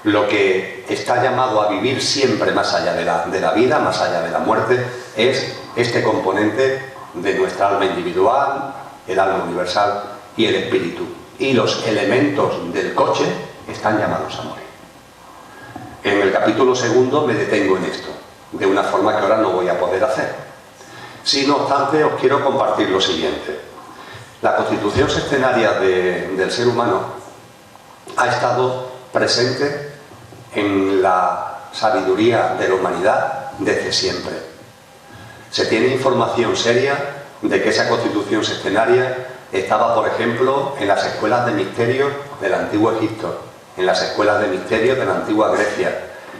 Lo que está llamado a vivir siempre más allá de la vida, más allá de la muerte, es este componente de nuestra alma individual, el alma universal y el espíritu. Y los elementos del coche están llamados a morir. En el capítulo segundo me detengo en esto, de una forma que ahora no voy a poder hacer. Si no obstante, os quiero compartir lo siguiente. La constitución sextenaria del ser humano ha estado presente en la sabiduría de la humanidad desde siempre. Se tiene información seria de que esa constitución sextenaria estaba, por ejemplo, en las escuelas de misterios del antiguo Egipto, en las escuelas de misterios de la antigua Grecia,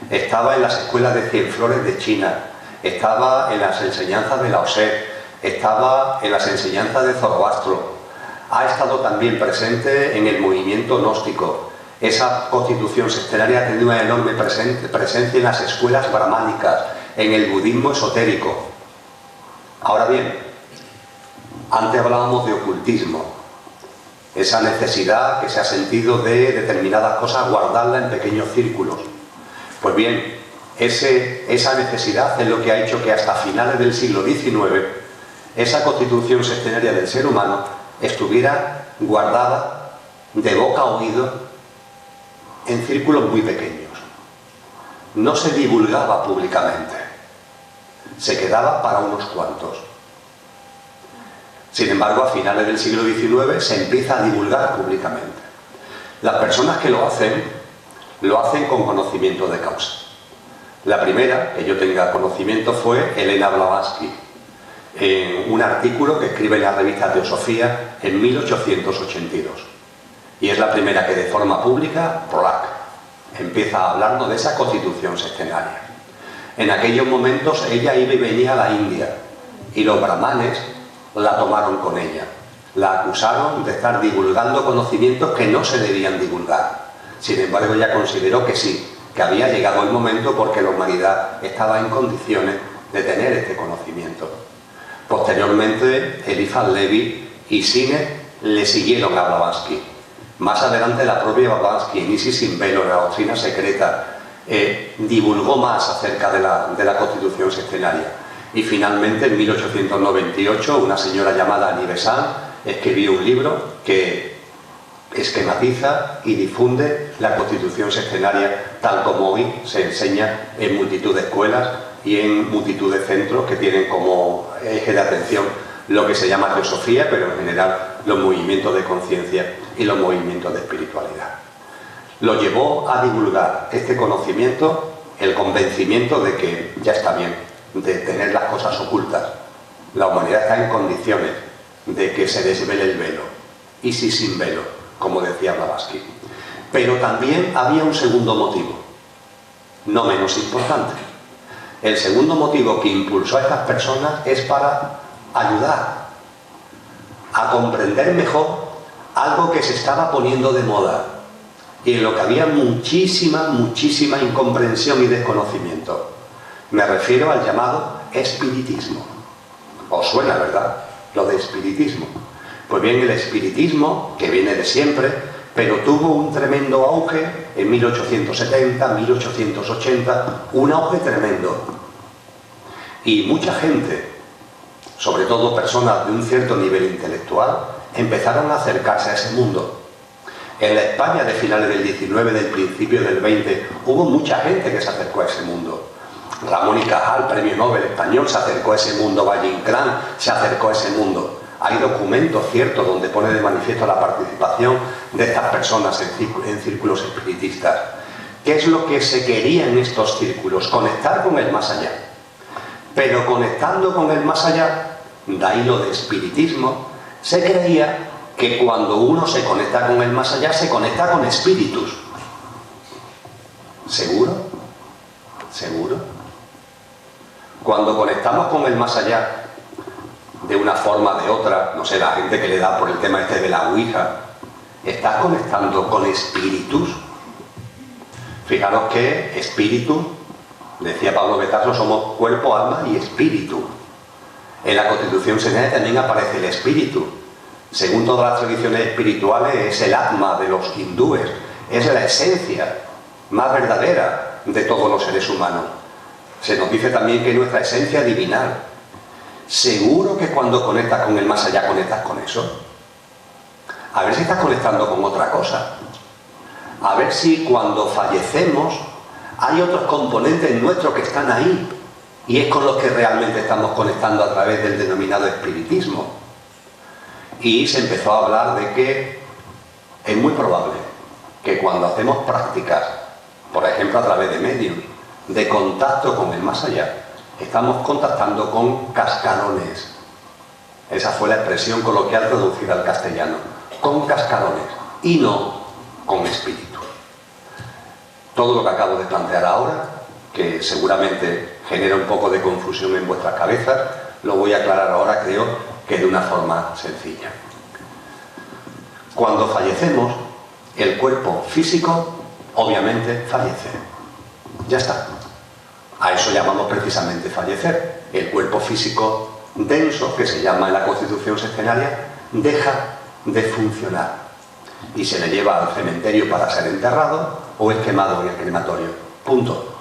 estaba en las escuelas de Cienflores de China, estaba en las enseñanzas de Lao Tse, estaba en las enseñanzas de Zoroastro, ha estado también presente en el movimiento gnóstico. Esa constitución sextenaria ha tenido una enorme presencia en las escuelas brahmánicas, en el budismo esotérico. Ahora bien, antes hablábamos de ocultismo, esa necesidad que se ha sentido de determinadas cosas guardarla en pequeños círculos. Pues bien, esa necesidad es lo que ha hecho que hasta finales del siglo XIX esa constitución sextenaria del ser humano estuviera guardada de boca a oído en círculos muy pequeños. No se divulgaba públicamente, se quedaba para unos cuantos. Sin embargo, a finales del siglo XIX se empieza a divulgar públicamente. Las personas que lo hacen con conocimiento de causa. La primera que yo tenga conocimiento fue Elena Blavatsky, en un artículo que escribe en la revista Teosofía en 1882. Y es la primera que de forma pública, empieza a hablarnos de esa constitución sextenaria. En aquellos momentos ella iba y venía a la India y los brahmanes la tomaron con ella. La acusaron de estar divulgando conocimientos que no se debían divulgar. Sin embargo, ella consideró que sí, que había llegado el momento porque la humanidad estaba en condiciones de tener este conocimiento. Posteriormente, Eliphas Levi y Sinek le siguieron a Blavatsky. Más adelante, la propia Blavatsky, en Isis sin velo, la doctrina secreta, divulgó más acerca de la constitución sextenaria. Y finalmente, en 1898, una señora llamada Annie Besant escribió un libro que esquematiza y difunde la constitución sextenaria tal como hoy se enseña en multitud de escuelas y en multitud de centros que tienen como eje de atención lo que se llama teosofía, pero en general los movimientos de conciencia y los movimientos de espiritualidad. Lo llevó a divulgar este conocimiento, el convencimiento de que ya está bien de tener las cosas ocultas. La humanidad está en condiciones de que se desvele el velo, y sí sin velo, como decía Blavatsky. Pero también había un segundo motivo, no menos importante. El segundo motivo que impulsó a estas personas es para ayudar a comprender mejor algo que se estaba poniendo de moda y en lo que había muchísima incomprensión y desconocimiento. Me refiero al llamado espiritismo. ¿Os suena, verdad? Lo de espiritismo. Pues bien, el espiritismo, que viene de siempre, pero tuvo un tremendo auge en 1870, 1880, un auge tremendo. Y mucha gente, sobre todo personas de un cierto nivel intelectual, empezaron a acercarse a ese mundo. En la España de finales del 19, del principio del 20, hubo mucha gente que se acercó a ese mundo. Ramón y Cajal, premio Nobel español, se acercó a ese mundo. Valle Inclán se acercó a ese mundo. Hay documentos ciertos donde pone de manifiesto la participación de estas personas en círculos espiritistas. ¿Qué es lo que se quería en estos círculos? Conectar con el más allá. Pero conectando con el más allá, de ahí lo de espiritismo, se creía que cuando uno se conecta con el más allá, se conecta con espíritus. ¿Seguro? ¿Seguro? Cuando conectamos con el más allá, de una forma o de otra, no sé, la gente que le da por el tema este de la Ouija, ¿estás conectando con espíritus? Fijaros que espíritu, decía Pablo Betazo, somos cuerpo, alma y espíritu. En la Constitución Senaria también aparece el espíritu. Según todas las tradiciones espirituales, es el atma de los hindúes, es la esencia más verdadera de todos los seres humanos. Se nos dice también que es nuestra esencia divinal. ¿Seguro que cuando conectas con el más allá conectas con eso? A ver si estás conectando con otra cosa. A ver si cuando fallecemos hay otros componentes nuestros que están ahí y es con los que realmente estamos conectando a través del denominado espiritismo. Y se empezó a hablar de que es muy probable que cuando hacemos prácticas, por ejemplo a través de medios, de contacto con el más allá, estamos contactando con cascarones. Esa fue la expresión coloquial traducida al castellano. Con cascarones y no con espíritus. Todo lo que acabo de plantear ahora, que seguramente genera un poco de confusión en vuestras cabezas, lo voy a aclarar ahora, creo que de una forma sencilla. Cuando fallecemos, el cuerpo físico obviamente fallece. Ya está. A eso llamamos precisamente fallecer. El cuerpo físico denso, que se llama en la Constitución Sextenaria, deja de funcionar y se le lleva al cementerio para ser enterrado o es quemado en el crematorio. Punto.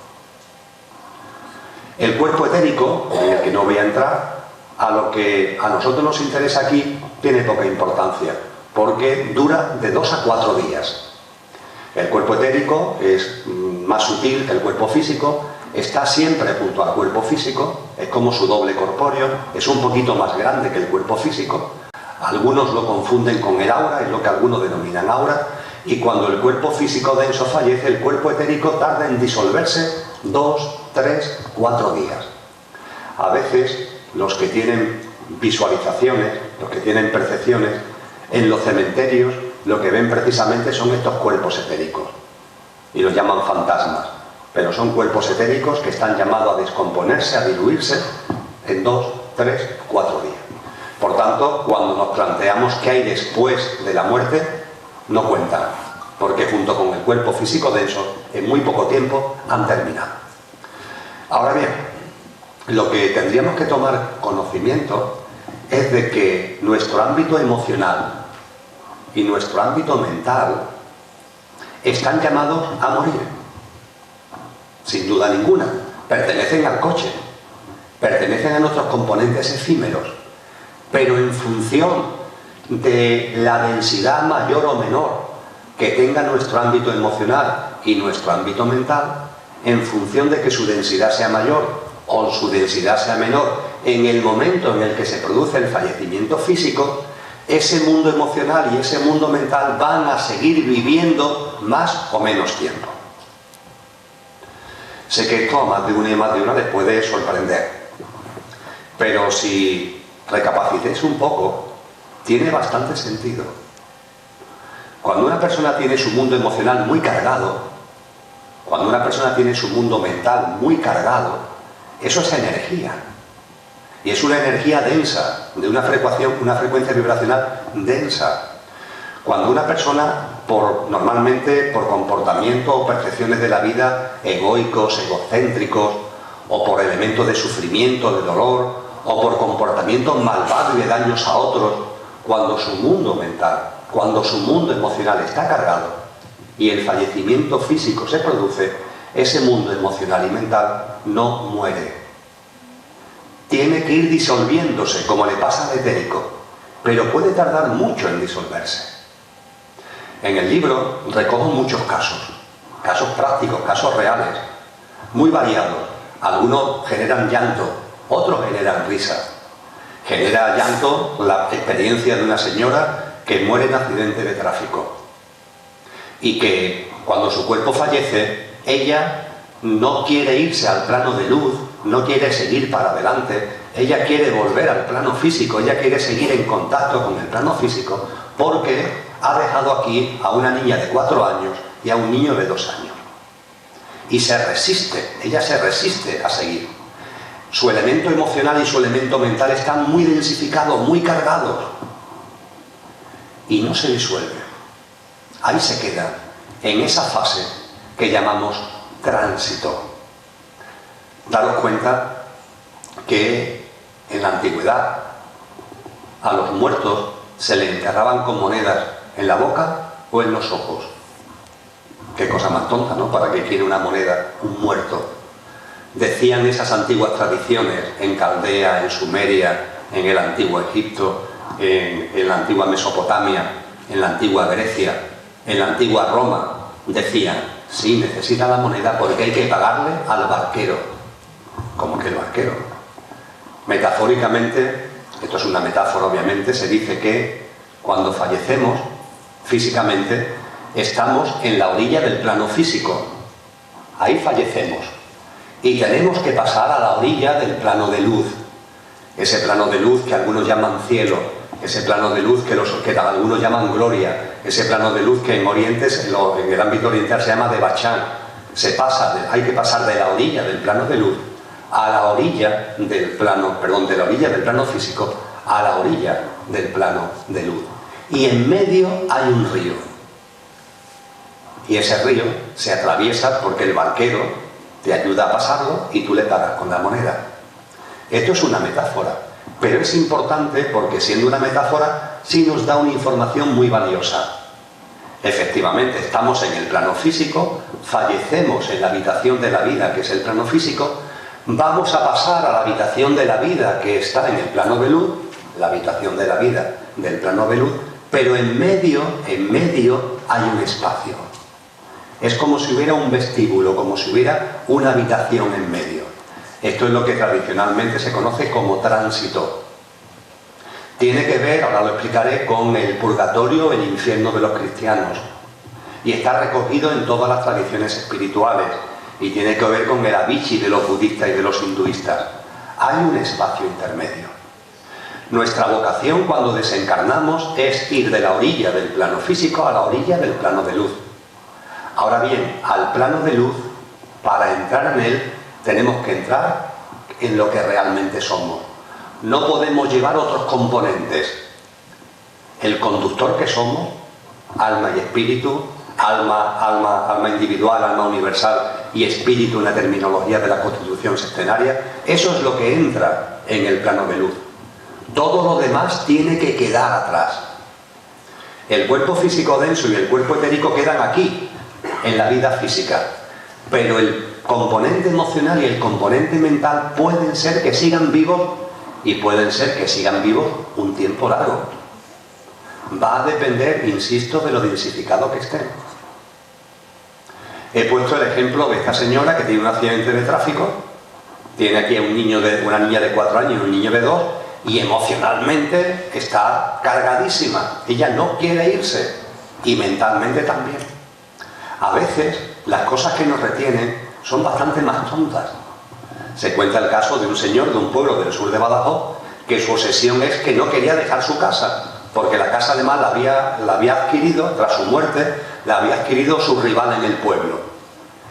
El cuerpo etérico, en el que no voy a entrar, a lo que a nosotros nos interesa aquí, tiene poca importancia, porque dura de 2 a 4 días. El cuerpo etérico es más sutil que el cuerpo físico, está siempre junto al cuerpo físico, es como su doble corpóreo, es un poquito más grande que el cuerpo físico. Algunos lo confunden con el aura, es lo que algunos denominan aura, y cuando el cuerpo físico denso fallece, el cuerpo etérico tarda en disolverse 2, 3, 4 días. A veces los que tienen visualizaciones, los que tienen percepciones, en los cementerios lo que ven precisamente son estos cuerpos etéricos y los llaman fantasmas, pero son cuerpos etéricos que están llamados a descomponerse, a diluirse en 2, 3, 4 días. Por tanto, cuando nos planteamos qué hay después de la muerte, no cuentan, porque junto con el cuerpo físico denso, en muy poco tiempo han terminado. Ahora bien, lo que tendríamos que tomar conocimiento es de que nuestro ámbito emocional y nuestro ámbito mental están llamados a morir. Sin duda ninguna. Pertenecen al coche, pertenecen a nuestros componentes efímeros, pero en función de la densidad mayor o menor que tenga nuestro ámbito emocional y nuestro ámbito mental, en función de que su densidad sea mayor o su densidad sea menor, en el momento en el que se produce el fallecimiento físico, ese mundo emocional y ese mundo mental van a seguir viviendo más o menos tiempo. Sé que esto a más de una y más de una les puede sorprender, pero si recapacitéis un poco, tiene bastante sentido. Cuando una persona tiene su mundo emocional muy cargado, cuando una persona tiene su mundo mental muy cargado, eso es energía. Y es una energía densa, de una frecuencia vibracional densa. Cuando una persona, normalmente por comportamiento o percepciones de la vida egoicos, egocéntricos, o por elementos de sufrimiento, de dolor, o por comportamientos malvados y de daños a otros, cuando su mundo mental, cuando su mundo emocional está cargado y el fallecimiento físico se produce, ese mundo emocional y mental no muere. Tiene que ir disolviéndose, como le pasa al etérico, pero puede tardar mucho en disolverse. En el libro recojo muchos casos prácticos, casos reales, muy variados. Algunos generan llanto, otros generan risa, Genera llanto la experiencia de una señora que muere en accidente de tráfico y que cuando su cuerpo fallece, ella no quiere irse al plano de luz, no quiere seguir para adelante, ella quiere volver al plano físico, ella quiere seguir en contacto con el plano físico porque ha dejado aquí a una niña de 4 años y a un niño de 2 años. Y se resiste, ella se resiste a seguir. Su elemento emocional y su elemento mental están muy densificados, muy cargados. Y no se disuelve. Ahí se queda, en esa fase que llamamos tránsito. Daros cuenta que en la antigüedad a los muertos se le enterraban con monedas en la boca o en los ojos. Qué cosa más tonta, ¿no? ¿Para qué quiere una moneda un muerto? Decían esas antiguas tradiciones en Caldea, en Sumeria, en el antiguo Egipto, en la antigua Mesopotamia, en la antigua Grecia, en la antigua Roma. Decían, sí, necesita la moneda porque hay que pagarle al barquero. ¿Cómo que el barquero? Metafóricamente, esto es una metáfora obviamente, se dice que cuando fallecemos físicamente estamos en la orilla del plano físico. Ahí fallecemos. Y tenemos que pasar a la orilla del plano de luz. Ese plano de luz que algunos llaman cielo, ese plano de luz que algunos llaman gloria, ese plano de luz que en Oriente, en el ámbito oriental se llama Devachan. Hay que pasar de la orilla del plano de luz a la orilla del plano, de la orilla del plano físico a la orilla del plano de luz. Y en medio hay un río. Y ese río se atraviesa porque el barquero te ayuda a pasarlo y tú le pagas con la moneda. Esto es una metáfora, pero es importante porque siendo una metáfora sí nos da una información muy valiosa. Efectivamente, estamos en el plano físico, fallecemos en la habitación de la vida, que es el plano físico, vamos a pasar a la habitación de la vida, que está en el plano de luz, la habitación de la vida del plano de luz, pero en medio hay un espacio. Es como si hubiera un vestíbulo, como si hubiera una habitación en medio. Esto es lo que tradicionalmente se conoce como tránsito. Tiene que ver, ahora lo explicaré, con el purgatorio, el infierno de los cristianos. Y está recogido en todas las tradiciones espirituales. Y tiene que ver con el Avicii de los budistas y de los hinduistas. Hay un espacio intermedio. Nuestra vocación cuando desencarnamos es ir de la orilla del plano físico a la orilla del plano de luz. Ahora bien, al plano de luz, para entrar en él, tenemos que entrar en lo que realmente somos. No podemos llevar otros componentes. El conductor que somos, alma y espíritu, alma individual, alma universal y espíritu en la terminología de la Constitución sextenaria, eso es lo que entra en el plano de luz. Todo lo demás tiene que quedar atrás. El cuerpo físico denso y el cuerpo etérico quedan aquí, en la vida física, pero el componente emocional y el componente mental pueden ser que sigan vivos y pueden ser que sigan vivos un tiempo largo. Va a depender, insisto, de lo densificado que estén. He puesto el ejemplo de esta señora que tiene un accidente de tráfico, tiene aquí a una niña de 4 años y un niño de 2 y emocionalmente está cargadísima. Ella no quiere irse y mentalmente también. A veces las cosas que nos retienen son bastante más tontas. Se cuenta el caso de un señor de un pueblo del sur de Badajoz que su obsesión es que no quería dejar su casa, porque la casa además la había adquirido, tras su muerte, la había adquirido su rival en el pueblo.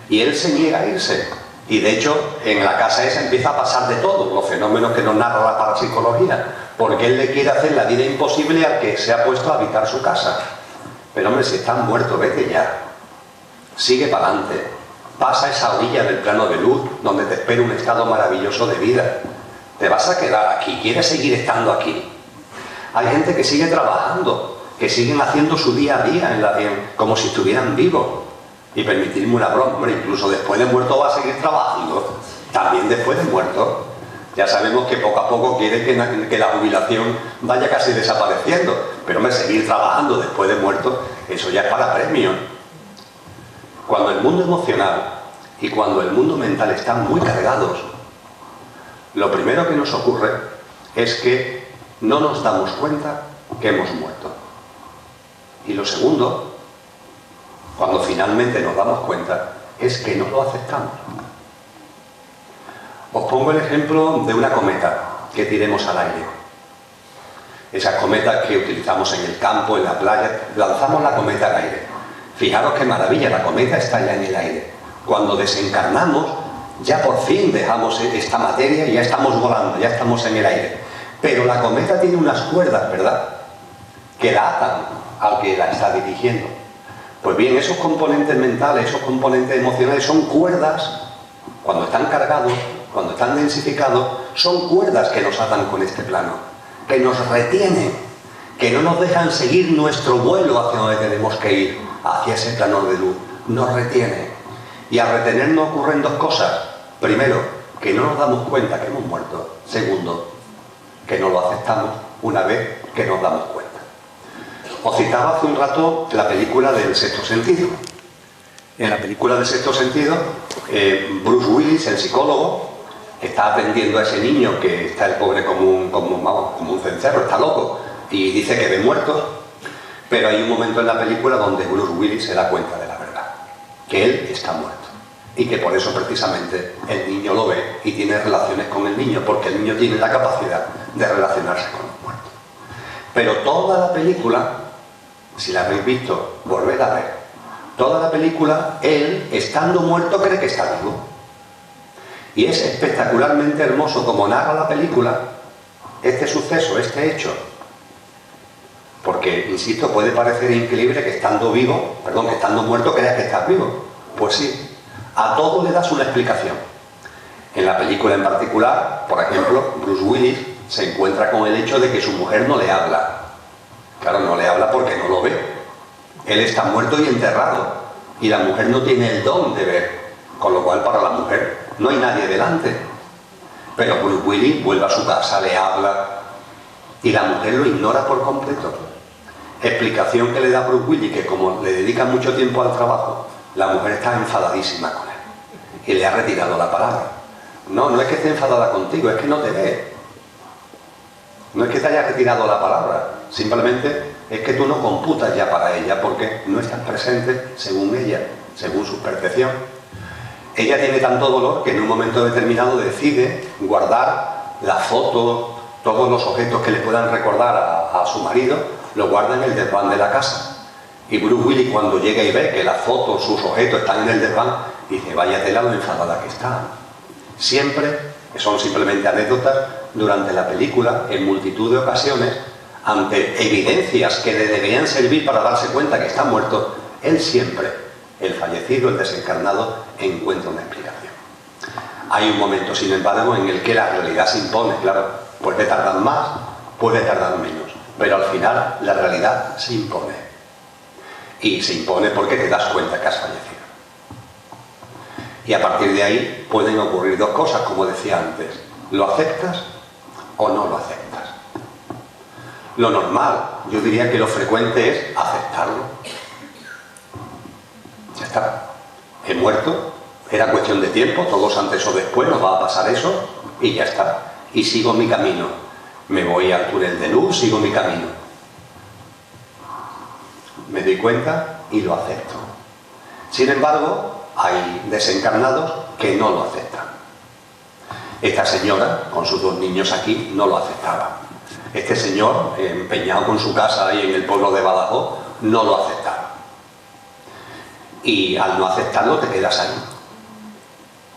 Y él se niega a irse. Y de hecho, en la casa esa empieza a pasar de todo, los fenómenos que nos narra la parapsicología, porque él le quiere hacer la vida imposible al que se ha puesto a habitar su casa. Pero hombre, si estás muerto, vete ya. Sigue para adelante, pasa esa orilla del plano de luz donde te espera un estado maravilloso de vida. Te vas a quedar aquí, quieres seguir estando aquí. Hay gente que sigue trabajando, que siguen haciendo su día a día como si estuvieran vivos. Y permitirme una broma, hombre, incluso después de muerto va a seguir trabajando. También después de muerto. Ya sabemos que poco a poco quiere que la jubilación vaya casi desapareciendo. Pero hombre, seguir trabajando después de muerto, eso ya es para premio. Cuando el mundo emocional y cuando el mundo mental están muy cargados, lo primero que nos ocurre es que no nos damos cuenta que hemos muerto. Y lo segundo, cuando finalmente nos damos cuenta, es que no lo aceptamos. Os pongo el ejemplo de una cometa que tiremos al aire. Esas cometas que utilizamos en el campo, en la playa, lanzamos la cometa al aire. Fijaros qué maravilla, la cometa está ya en el aire. Cuando desencarnamos, ya por fin dejamos esta materia y ya estamos volando, ya estamos en el aire. Pero la cometa tiene unas cuerdas, ¿verdad?, que la atan al que la está dirigiendo. Pues bien, esos componentes mentales, esos componentes emocionales son cuerdas, cuando están cargados, cuando están densificados, son cuerdas que nos atan con este plano, que nos retienen, que no nos dejan seguir nuestro vuelo hacia donde tenemos que ir, hacia ese plano de luz. Nos retiene. Y al retenernos ocurren dos cosas. Primero, que no nos damos cuenta que hemos muerto. Segundo, que no lo aceptamos una vez que nos damos cuenta. Os citaba hace un rato la película del Sexto Sentido. En la película del Sexto Sentido, Bruce Willis, el psicólogo, está atendiendo a ese niño que está el pobre como un cencerro, está loco, y dice que ve muerto. Pero hay un momento en la película donde Bruce Willis se da cuenta de la verdad, que él está muerto. Y que por eso precisamente el niño lo ve y tiene relaciones con el niño, porque el niño tiene la capacidad de relacionarse con los muertos. Pero toda la película, si la habéis visto, volved a ver. Toda la película, él, estando muerto, cree que está vivo. Y es espectacularmente hermoso como narra la película este suceso, este hecho. Porque, insisto, puede parecer increíble que estando muerto creas que estás vivo. Pues sí. A todo le das una explicación. En la película en particular, por ejemplo, Bruce Willis se encuentra con el hecho de que su mujer no le habla. Claro, no le habla porque no lo ve. Él está muerto y enterrado. Y la mujer no tiene el don de ver. Con lo cual, para la mujer no hay nadie delante. Pero Bruce Willis vuelve a su casa, le habla, y la mujer lo ignora por completo. Explicación que le da Bruce Willis, que como le dedica mucho tiempo al trabajo, la mujer está enfadadísima con él y le ha retirado la palabra. No es que esté enfadada contigo, es que no te ve. No es que te haya retirado la palabra, simplemente es que tú no computas ya para ella porque no estás presente según ella, según su percepción. Ella tiene tanto dolor que en un momento determinado decide guardar las fotos, todos los objetos que le puedan recordar a su marido, lo guarda en el desván de la casa. Y Bruce Willis, cuando llega y ve que las fotos, sus objetos están en el desván, dice, vaya tela lo enfadada que está. Siempre, que son simplemente anécdotas, durante la película, en multitud de ocasiones, ante evidencias que le deberían servir para darse cuenta que está muerto, él siempre, el fallecido, el desencarnado, encuentra una explicación. Hay un momento, sin embargo, en el que la realidad se impone, claro, puede tardar más, puede tardar menos, pero al final la realidad se impone. Y se impone porque te das cuenta que has fallecido. Y a partir de ahí pueden ocurrir dos cosas, como decía antes. ¿Lo aceptas o no lo aceptas? Lo normal, yo diría que lo frecuente es aceptarlo. Ya está. He muerto, era cuestión de tiempo, todos antes o después nos va a pasar eso y ya está. Y sigo mi camino. Me voy al túnel de luz, sigo mi camino. Me doy cuenta y lo acepto. Sin embargo, hay desencarnados que no lo aceptan. Esta señora, con sus dos niños aquí, no lo aceptaba. Este señor, empeñado con su casa ahí en el pueblo de Badajoz, no lo aceptaba. Y al no aceptarlo te quedas ahí.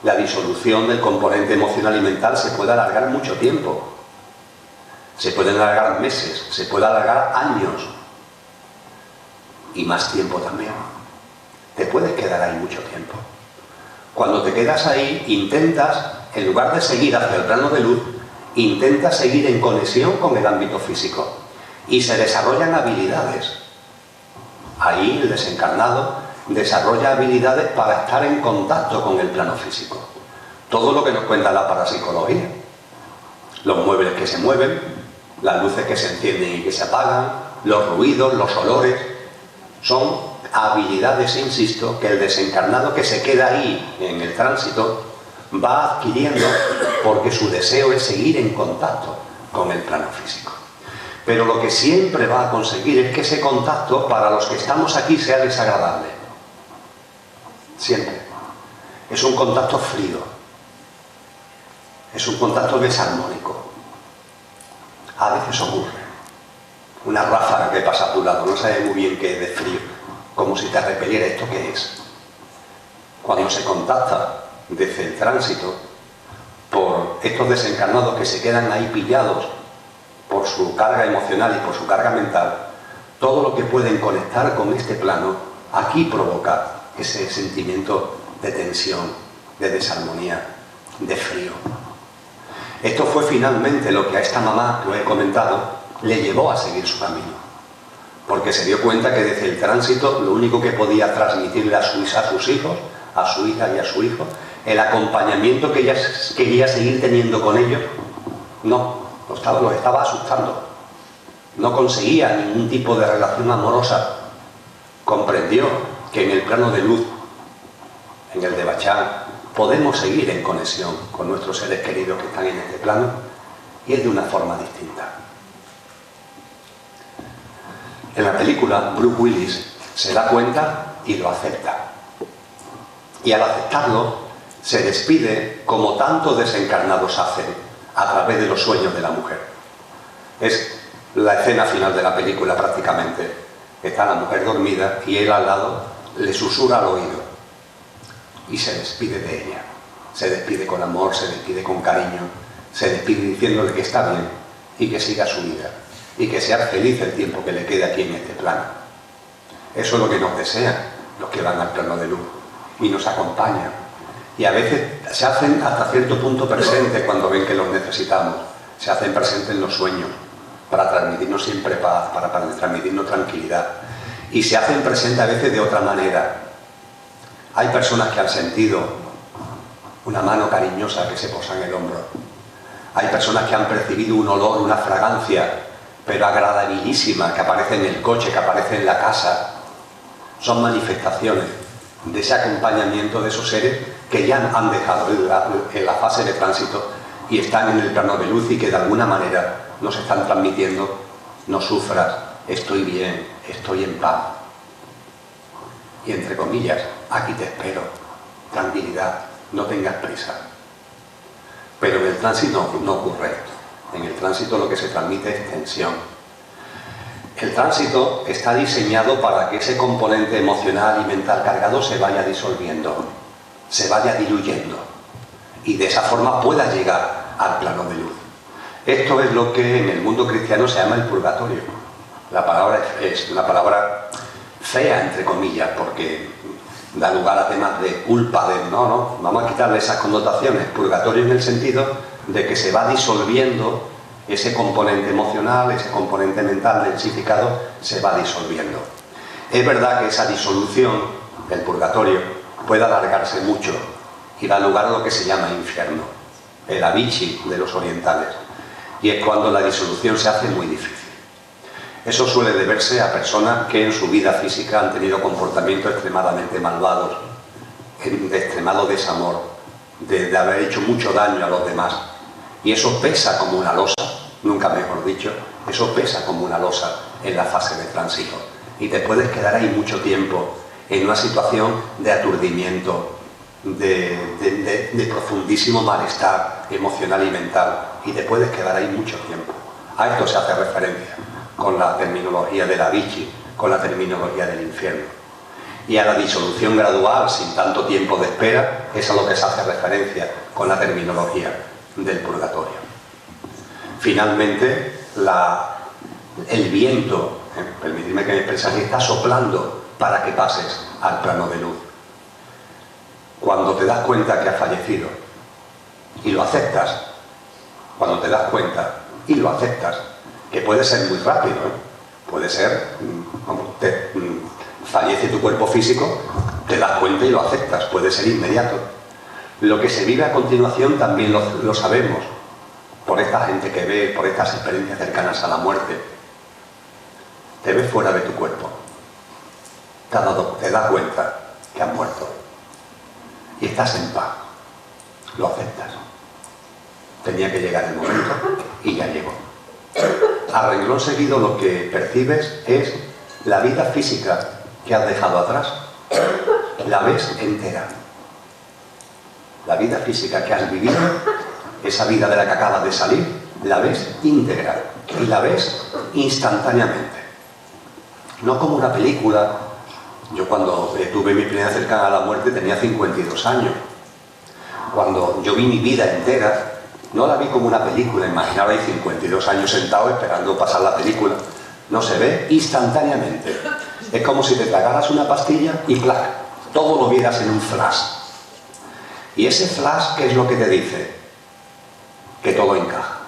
La disolución del componente emocional y mental se puede alargar mucho tiempo. Se pueden alargar meses, se puede alargar años. Y más tiempo también. Te puedes quedar ahí mucho tiempo. Cuando te quedas ahí, intentas, en lugar de seguir hacia el plano de luz, intentas seguir en conexión con el ámbito físico. Y se desarrollan habilidades. Ahí el desencarnado desarrolla habilidades para estar en contacto con el plano físico. Todo lo que nos cuenta la parapsicología. Los muebles que se mueven, las luces que se encienden y que se apagan, los ruidos, los olores. Son habilidades, insisto, que el desencarnado que se queda ahí en el tránsito va adquiriendo porque su deseo es seguir en contacto con el plano físico. Pero lo que siempre va a conseguir es que ese contacto para los que estamos aquí sea desagradable. Siempre. Es un contacto frío. Es un contacto desarmónico. A veces ocurre. Una ráfaga que pasa a tu lado, no sabes muy bien qué es de frío, como si te repeliera. ¿Esto qué es? Cuando se contacta desde el tránsito por estos desencarnados que se quedan ahí pillados por su carga emocional y por su carga mental, todo lo que pueden conectar con este plano, aquí provoca ese sentimiento de tensión, de desarmonía, de frío. Esto fue finalmente lo que a esta mamá, que os he comentado, le llevó a seguir su camino. Porque se dio cuenta que desde el tránsito lo único que podía transmitirle a sus hijos, a su hija y a su hijo, el acompañamiento que ella quería seguir teniendo con ellos, no, los estaba asustando. No conseguía ningún tipo de relación amorosa. Comprendió que en el plano de luz, en el de Bachán, podemos seguir en conexión con nuestros seres queridos que están en este plano, y es de una forma distinta. En la película, Bruce Willis se da cuenta y lo acepta. Y al aceptarlo, se despide como tantos desencarnados hacen, a través de los sueños de la mujer. Es la escena final de la película prácticamente. Está la mujer dormida y él al lado le susurra al oído y se despide de ella. Se despide con amor, se despide con cariño, se despide diciéndole que está bien y que siga su vida y que sea feliz el tiempo que le quede aquí en este plano. Eso es lo que nos desean los que van al plano de luz y nos acompañan. Y a veces se hacen hasta cierto punto presentes cuando ven que los necesitamos. Se hacen presentes en los sueños para transmitirnos siempre paz, para transmitirnos tranquilidad. Y se hacen presentes a veces de otra manera. Hay personas que han sentido una mano cariñosa que se posa en el hombro. Hay personas que han percibido un olor, una fragancia, pero agradabilísima, que aparece en el coche, que aparece en la casa. Son manifestaciones de ese acompañamiento de esos seres que ya han dejado en la fase de tránsito y están en el plano de luz y que de alguna manera nos están transmitiendo: no sufras, estoy bien, estoy en paz. Y entre comillas, aquí te espero, tranquilidad, no tengas prisa. Pero en el tránsito no ocurre esto. En el tránsito lo que se transmite es tensión. El tránsito está diseñado para que ese componente emocional y mental cargado se vaya disolviendo, se vaya diluyendo y de esa forma pueda llegar al plano de luz. Esto es lo que en el mundo cristiano se llama el purgatorio. La palabra es una palabra fea, entre comillas, porque da lugar a temas de culpa, no, vamos a quitarle esas connotaciones. Purgatorio en el sentido de que se va disolviendo ese componente emocional, ese componente mental del psiquicado, se va disolviendo. Es verdad que esa disolución del purgatorio puede alargarse mucho y da lugar a lo que se llama infierno, el Avicii de los orientales, y es cuando la disolución se hace muy difícil. Eso suele deberse a personas que en su vida física han tenido comportamientos extremadamente malvados, de extremado desamor, de haber hecho mucho daño a los demás, y eso pesa como una losa, nunca mejor dicho, eso pesa como una losa en la fase de tránsito, y te puedes quedar ahí mucho tiempo en una situación de aturdimiento, de profundísimo malestar emocional y mental, y te puedes quedar ahí mucho tiempo. A esto se hace referencia con la terminología de la Avicii, con la terminología del infierno. Y a la disolución gradual, sin tanto tiempo de espera, es a lo que se hace referencia con la terminología del purgatorio. Finalmente, el viento, permitidme que me exprese así, está soplando para que pases al plano de luz. Cuando te das cuenta que has fallecido y lo aceptas, cuando te das cuenta y lo aceptas, que puede ser muy rápido, puede ser, fallece tu cuerpo físico, te das cuenta y lo aceptas, puede ser inmediato. Lo que se vive a continuación también lo sabemos, por esta gente que ve, por estas experiencias cercanas a la muerte. Te ves fuera de tu cuerpo, te das cuenta que has muerto y estás en paz, lo aceptas. Tenía que llegar el momento y ya llegó. a renglón seguido lo que percibes es la vida física que has dejado atrás. La ves entera. La vida física que has vivido, esa vida de la que acabas de salir, la ves íntegra y la ves instantáneamente. No como una película. Yo cuando tuve mi experiencia cercana a la muerte tenía 52 años. Cuando yo vi mi vida entera, no la vi como una película. Imaginaos ahí 52 años sentado esperando pasar la película. No, se ve instantáneamente. Es como si te tragaras una pastilla y ¡plac! Todo lo vieras en un flash. Y ese flash, ¿qué es lo que te dice? Que todo encaja.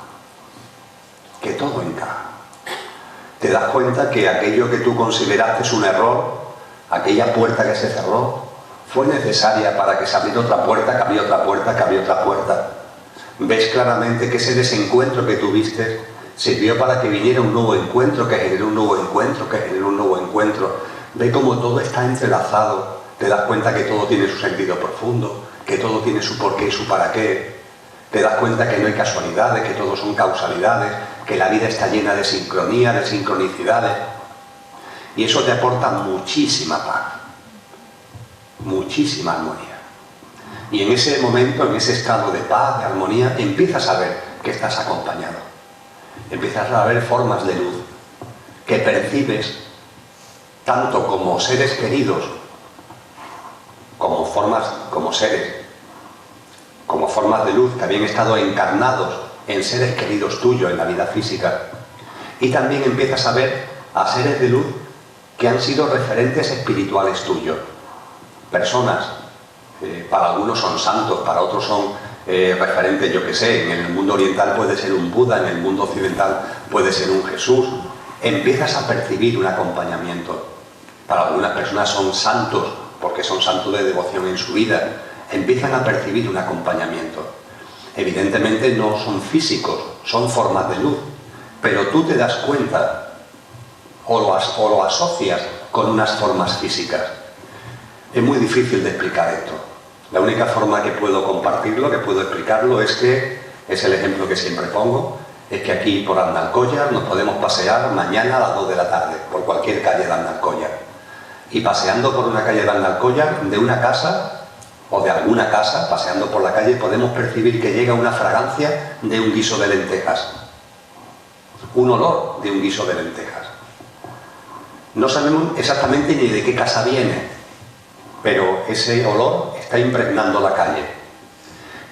Que todo encaja. Te das cuenta que aquello que tú consideraste un error, aquella puerta que se cerró, fue necesaria para que se abriera otra puerta, que había otra puerta, que había otra puerta. Ves claramente que ese desencuentro que tuviste sirvió para que viniera un nuevo encuentro, que generó un nuevo encuentro, que generó un nuevo encuentro. Ve cómo todo está entrelazado. Te das cuenta que todo tiene su sentido profundo, que todo tiene su porqué y su para qué. Te das cuenta que no hay casualidades, que todo son causalidades, que la vida está llena de sincronía, de sincronicidades. Y eso te aporta muchísima paz, muchísima armonía. Y en ese momento, en ese estado de paz, de armonía, empiezas a ver que estás acompañado. Empiezas a ver formas de luz que percibes tanto como seres queridos, como formas de luz que habían estado encarnados en seres queridos tuyos en la vida física. Y también empiezas a ver a seres de luz que han sido referentes espirituales tuyos. Personas, para algunos son santos, para otros son referentes, yo que sé, en el mundo oriental puede ser un Buda, en el mundo occidental puede ser un Jesús. Empiezas a percibir un acompañamiento. Para algunas personas son santos, porque son santos de devoción en su vida. Empiezan a percibir un acompañamiento. Evidentemente no son físicos, son formas de luz, pero tú te das cuenta o lo asocias con unas formas físicas. Es muy difícil de explicar esto. La única forma que puedo compartirlo, que puedo explicarlo, es que, es el ejemplo que siempre pongo, es que aquí por Andalcollar nos podemos pasear mañana a las 2 de la tarde, por cualquier calle de Andalcollar. Y paseando por una calle de Andalcollar, de una casa o de alguna casa, paseando por la calle, podemos percibir que llega una fragancia de un guiso de lentejas. Un olor de un guiso de lentejas. No sabemos exactamente ni de qué casa viene, pero ese olor está impregnando la calle.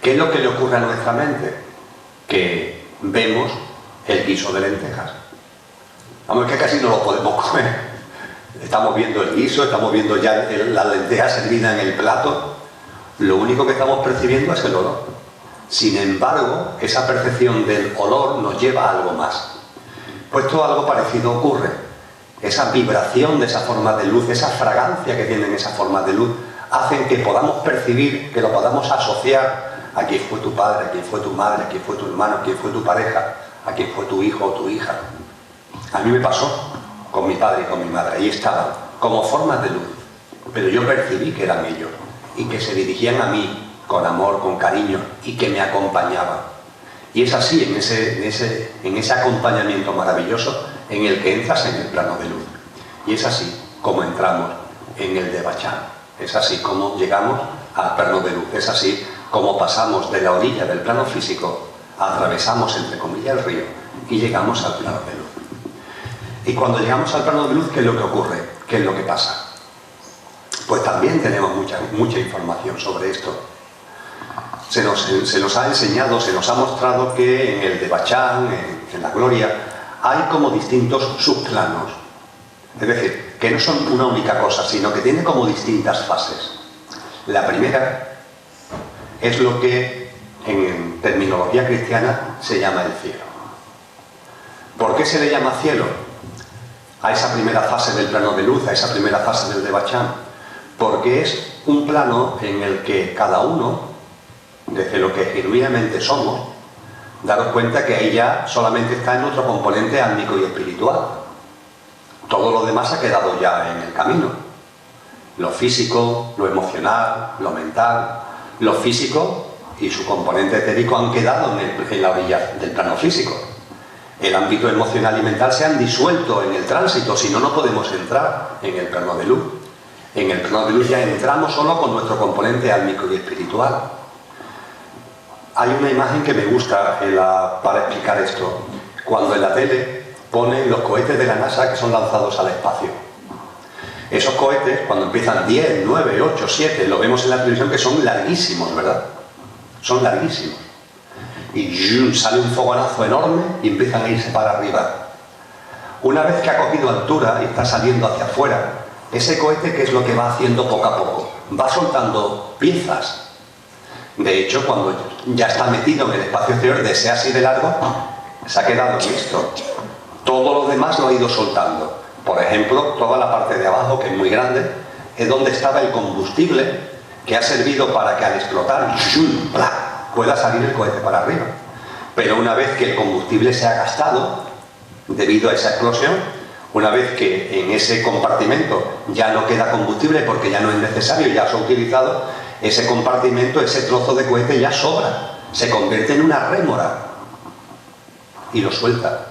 ¿Qué es lo que le ocurre a nuestra mente? Que vemos el guiso de lentejas. Vamos, que casi no lo podemos comer. Estamos viendo el guiso, estamos viendo ya las lentejas servidas en el plato. Lo único que estamos percibiendo es el olor. Sin embargo, esa percepción del olor nos lleva a algo más. Pues todo algo parecido ocurre. Esa vibración de esa forma de luz, esa fragancia que tienen esas formas de luz, hacen que podamos percibir, que lo podamos asociar a quién fue tu padre, a quién fue tu madre, a quién fue tu hermano, a quién fue tu pareja, a quién fue tu hijo o tu hija. A mí me pasó con mi padre y con mi madre. Ahí estaban, como formas de luz. Pero yo percibí que eran ellos y que se dirigían a mí con amor, con cariño y que me acompañaban. Y es así, en ese acompañamiento maravilloso en el que entras en el plano de luz. Y es así como entramos en el Devachan. Es así como llegamos al plano de luz. Es así como pasamos de la orilla del plano físico, atravesamos entre comillas el río y llegamos al plano de luz. Y cuando llegamos al plano de luz, ¿qué es lo que ocurre? ¿Qué es lo que pasa? Pues también tenemos mucha información sobre esto. Se nos ha enseñado, se nos ha mostrado que en el Devachan, en la gloria, hay como distintos subplanos. Es decir, que no son una única cosa, sino que tiene como distintas fases. La primera es lo que en terminología cristiana se llama el cielo. ¿Por qué se le llama cielo a esa primera fase del plano de luz, a esa primera fase del Devachan? Porque es un plano en el que cada uno, desde lo que genuinamente somos, daros cuenta que ahí ya solamente está en otro componente álmico y espiritual. Todo lo demás ha quedado ya en el camino. Lo físico, lo emocional, lo mental, lo físico y su componente etérico han quedado en la orilla del plano físico. el ámbito emocional y mental se han disuelto en el tránsito, si no, no podemos entrar en el plano de luz. En el plano de luz ya entramos solo con nuestro componente álmico y espiritual. Hay una imagen que me gusta para explicar esto. Cuando en la tele ponen los cohetes de la NASA que son lanzados al espacio. Esos cohetes, cuando empiezan 10, 9, 8, 7, lo vemos en la televisión que son larguísimos, ¿verdad? Son larguísimos. Y sale un fogonazo enorme y empiezan a irse para arriba. Una vez que ha cogido altura y está saliendo hacia afuera, ese cohete, ¿qué es lo que va haciendo poco a poco? Va soltando piezas. De hecho, cuando ya está metido en el espacio exterior de ese así de largo, se ha quedado en esto. Todo lo demás lo ha ido soltando. Por ejemplo, toda la parte de abajo, que es muy grande, es donde estaba el combustible que ha servido para que al explotar pueda salir el cohete para arriba. Pero una vez que el combustible se ha gastado, debido a esa explosión, una vez que en ese compartimento ya no queda combustible porque ya no es necesario, ya se ha utilizado, ese compartimento, ese trozo de cohete ya sobra, se convierte en una rémora y lo suelta.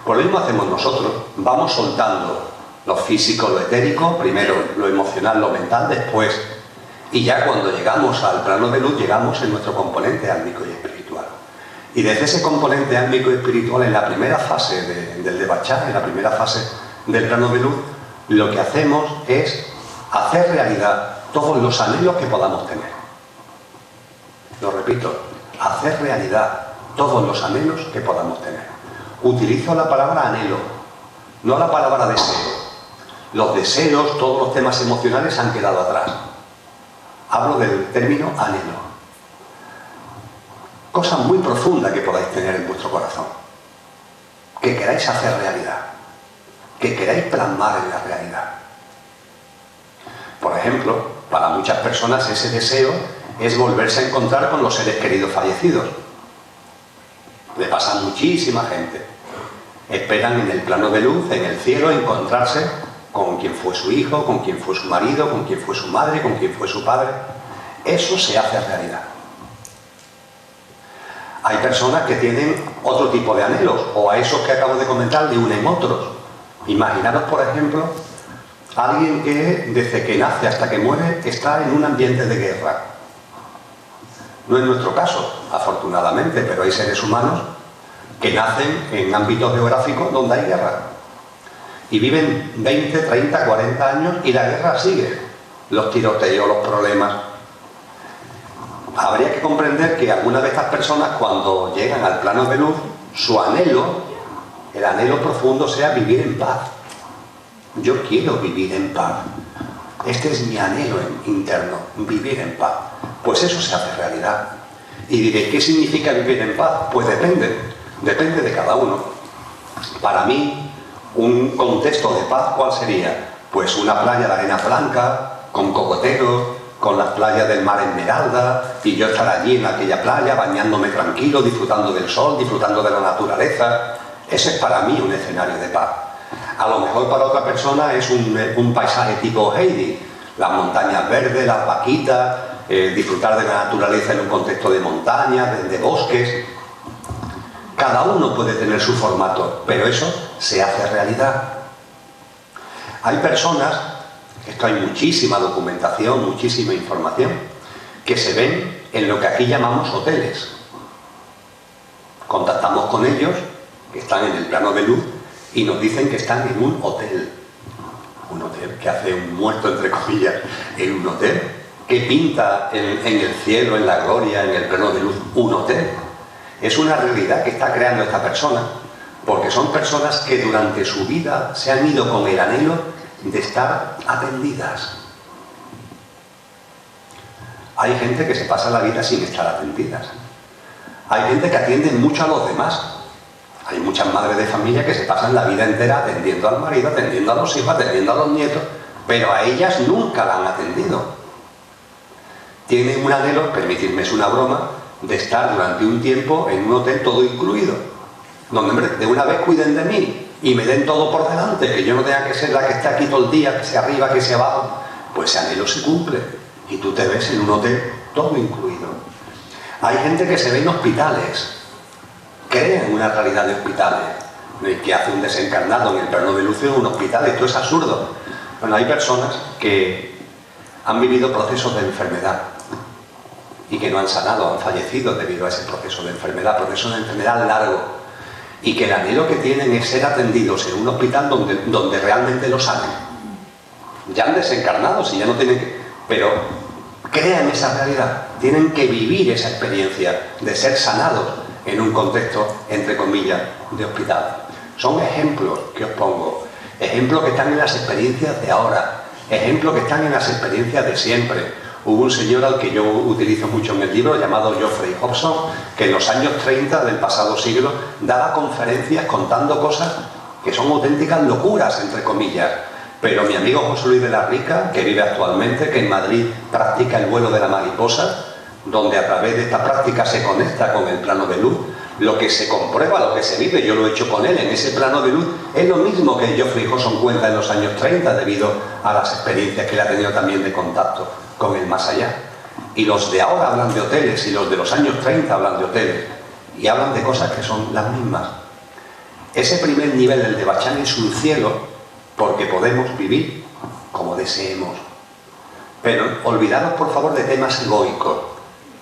Por lo mismo hacemos nosotros, vamos soltando lo físico, lo etérico, primero lo emocional, lo mental, después, y ya cuando llegamos al plano de luz, llegamos en nuestro componente álmico y espiritual. Y desde ese componente álmico y espiritual, en la primera fase del Devachan, en la primera fase del plano de luz, lo que hacemos es hacer realidad todos los anhelos que podamos tener. Lo repito, hacer realidad todos los anhelos que podamos tener. Utilizo la palabra anhelo, no la palabra deseo. Los deseos, todos los temas emocionales han quedado atrás. Hablo del término anhelo. Cosa muy profunda que podáis tener en vuestro corazón. Que queráis hacer realidad. Que queráis plasmar en la realidad. Por ejemplo, para muchas personas ese deseo es volverse a encontrar con los seres queridos fallecidos. Le pasa a muchísima gente. Esperan en el plano de luz, en el cielo, encontrarse con quien fue su hijo, con quien fue su marido, con quien fue su madre, con quien fue su padre. Eso se hace realidad. Hay personas que tienen otro tipo de anhelos, o a esos que acabo de comentar le unen otros. Imaginaros, por ejemplo, alguien que desde que nace hasta que muere está en un ambiente de guerra. No es nuestro caso, afortunadamente, pero hay seres humanos que nacen en ámbitos geográficos donde hay guerra. Y viven 20, 30, 40 años y la guerra sigue. Los tiroteos, los problemas. Habría que comprender que algunas de estas personas, cuando llegan al plano de luz, su anhelo, el anhelo profundo sea vivir en paz. Yo quiero vivir en paz. Este es mi anhelo interno, vivir en paz. Pues eso se hace realidad. Y diré, ¿qué significa vivir en paz? Pues depende de cada uno. Para mí, un contexto de paz, ¿cuál sería? Pues una playa de arena blanca, con cocoteros, con las playas del mar Esmeralda, y yo estar allí en aquella playa, bañándome tranquilo, disfrutando del sol, disfrutando de la naturaleza. Ese es para mí un escenario de paz. A lo mejor para otra persona es un paisaje tipo Heidi, las montañas verdes, las vaquitas, disfrutar de la naturaleza en un contexto de montañas, de bosques. Cada uno puede tener su formato, pero eso se hace realidad. Hay personas, esto hay muchísima documentación, muchísima información, que se ven en lo que aquí llamamos hoteles. Contactamos con ellos, que están en el plano de luz, y nos dicen que están en un hotel. Un hotel que hace un muerto, entre comillas, en un hotel, que pinta en el cielo, en la gloria, en el plano de luz, un hotel. Es una realidad que está creando esta persona, porque son personas que durante su vida se han ido con el anhelo de estar atendidas. Hay gente que se pasa la vida sin estar atendidas. Hay gente que atiende mucho a los demás. Hay muchas madres de familia que se pasan la vida entera atendiendo al marido, atendiendo a los hijos, atendiendo a los nietos, pero a ellas nunca la han atendido. Tienen un anhelo, permitidme, es una broma, de estar durante un tiempo en un hotel todo incluido, donde, hombre, de una vez cuiden de mí y me den todo por delante, que yo no tenga que ser la que esté aquí todo el día, que sea arriba, que sea abajo. Pues ese anhelo se cumple y tú te ves en un hotel todo incluido. Hay gente que se ve en hospitales, crea en una realidad de hospitales. ¿Qué hace un desencarnado en el plano de luz en un hospital? Esto es absurdo. Bueno, hay personas que han vivido procesos de enfermedad y que no han sanado, han fallecido debido a ese proceso de enfermedad largo, y que el anhelo que tienen es ser atendidos en un hospital donde realmente lo sanen. Ya han desencarnado, si ya no tienen que... Pero crean esa realidad, tienen que vivir esa experiencia de ser sanados en un contexto, entre comillas, de hospital. Son ejemplos que os pongo, ejemplos que están en las experiencias de ahora, ejemplos que están en las experiencias de siempre. Hubo un señor al que yo utilizo mucho en el libro, llamado Geoffrey Hobson, que en los años 30 del pasado siglo daba conferencias contando cosas que son auténticas locuras, entre comillas. Pero mi amigo José Luis de la Rica, que vive actualmente, que en Madrid practica el vuelo de la mariposa, donde a través de esta práctica se conecta con el plano de luz, lo que se comprueba, lo que se vive, yo lo he hecho con él en ese plano de luz, es lo mismo que Geoffrey Hobson cuenta en los años 30, debido a las experiencias que él ha tenido también de contacto con el más allá. Y los de ahora hablan de hoteles, y los de los años 30 hablan de hoteles, y hablan de cosas que son las mismas. Ese primer nivel del Devachan es un cielo, porque podemos vivir como deseemos. Pero olvidaros, por favor, de temas egoicos,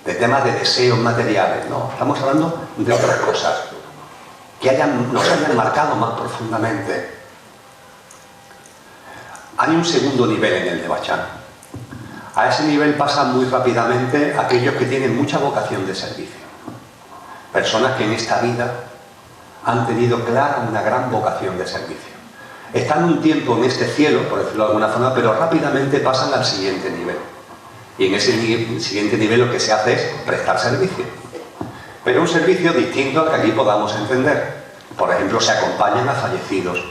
de temas de deseos materiales. No, estamos hablando de otras cosas que nos hayan marcado más profundamente. Hay un segundo nivel en el Devachan. A ese nivel pasan muy rápidamente aquellos que tienen mucha vocación de servicio. Personas que en esta vida han tenido clara una gran vocación de servicio. Están un tiempo en este cielo, por decirlo de alguna forma, pero rápidamente pasan al siguiente nivel. Y en ese siguiente nivel lo que se hace es prestar servicio. Pero un servicio distinto al que aquí podamos entender. Por ejemplo, se acompañan a fallecidos.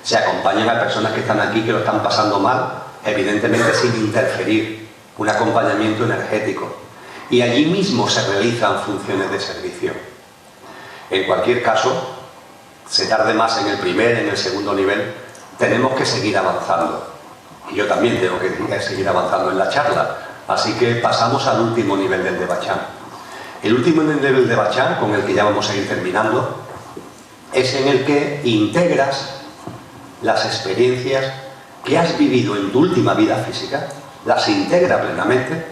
Se acompañan a personas que están aquí, que lo están pasando mal, evidentemente sin interferir. Un acompañamiento energético. Y allí mismo se realizan funciones de servicio. En cualquier caso, se tarde más en el primer, en el segundo nivel, tenemos que seguir avanzando. Y yo también tengo que seguir avanzando en la charla. Así que pasamos al último nivel del Devachan. El último nivel del Devachan, con el que ya vamos a ir terminando, es en el que integras las experiencias que has vivido en tu última vida física, las integra plenamente,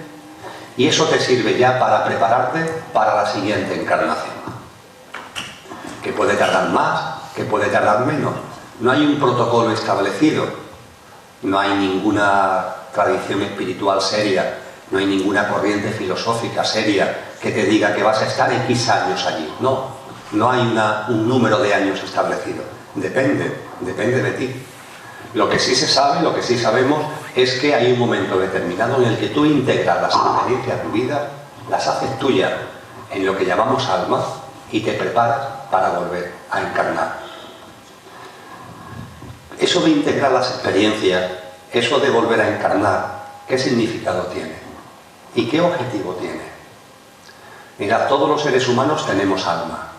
y eso te sirve ya para prepararte para la siguiente encarnación. Que puede tardar más, que puede tardar menos. No hay un protocolo establecido, no hay ninguna tradición espiritual seria, no hay ninguna corriente filosófica seria que te diga que vas a estar X años allí. No hay un número de años establecido. Depende de ti. Lo que sí se sabe, lo que sí sabemos, es que hay un momento determinado en el que tú integras las experiencias de tu vida, las haces tuyas en lo que llamamos alma, y te preparas para volver a encarnar. Eso de integrar las experiencias, eso de volver a encarnar, ¿qué significado tiene? ¿Y qué objetivo tiene? Mirad, todos los seres humanos tenemos alma.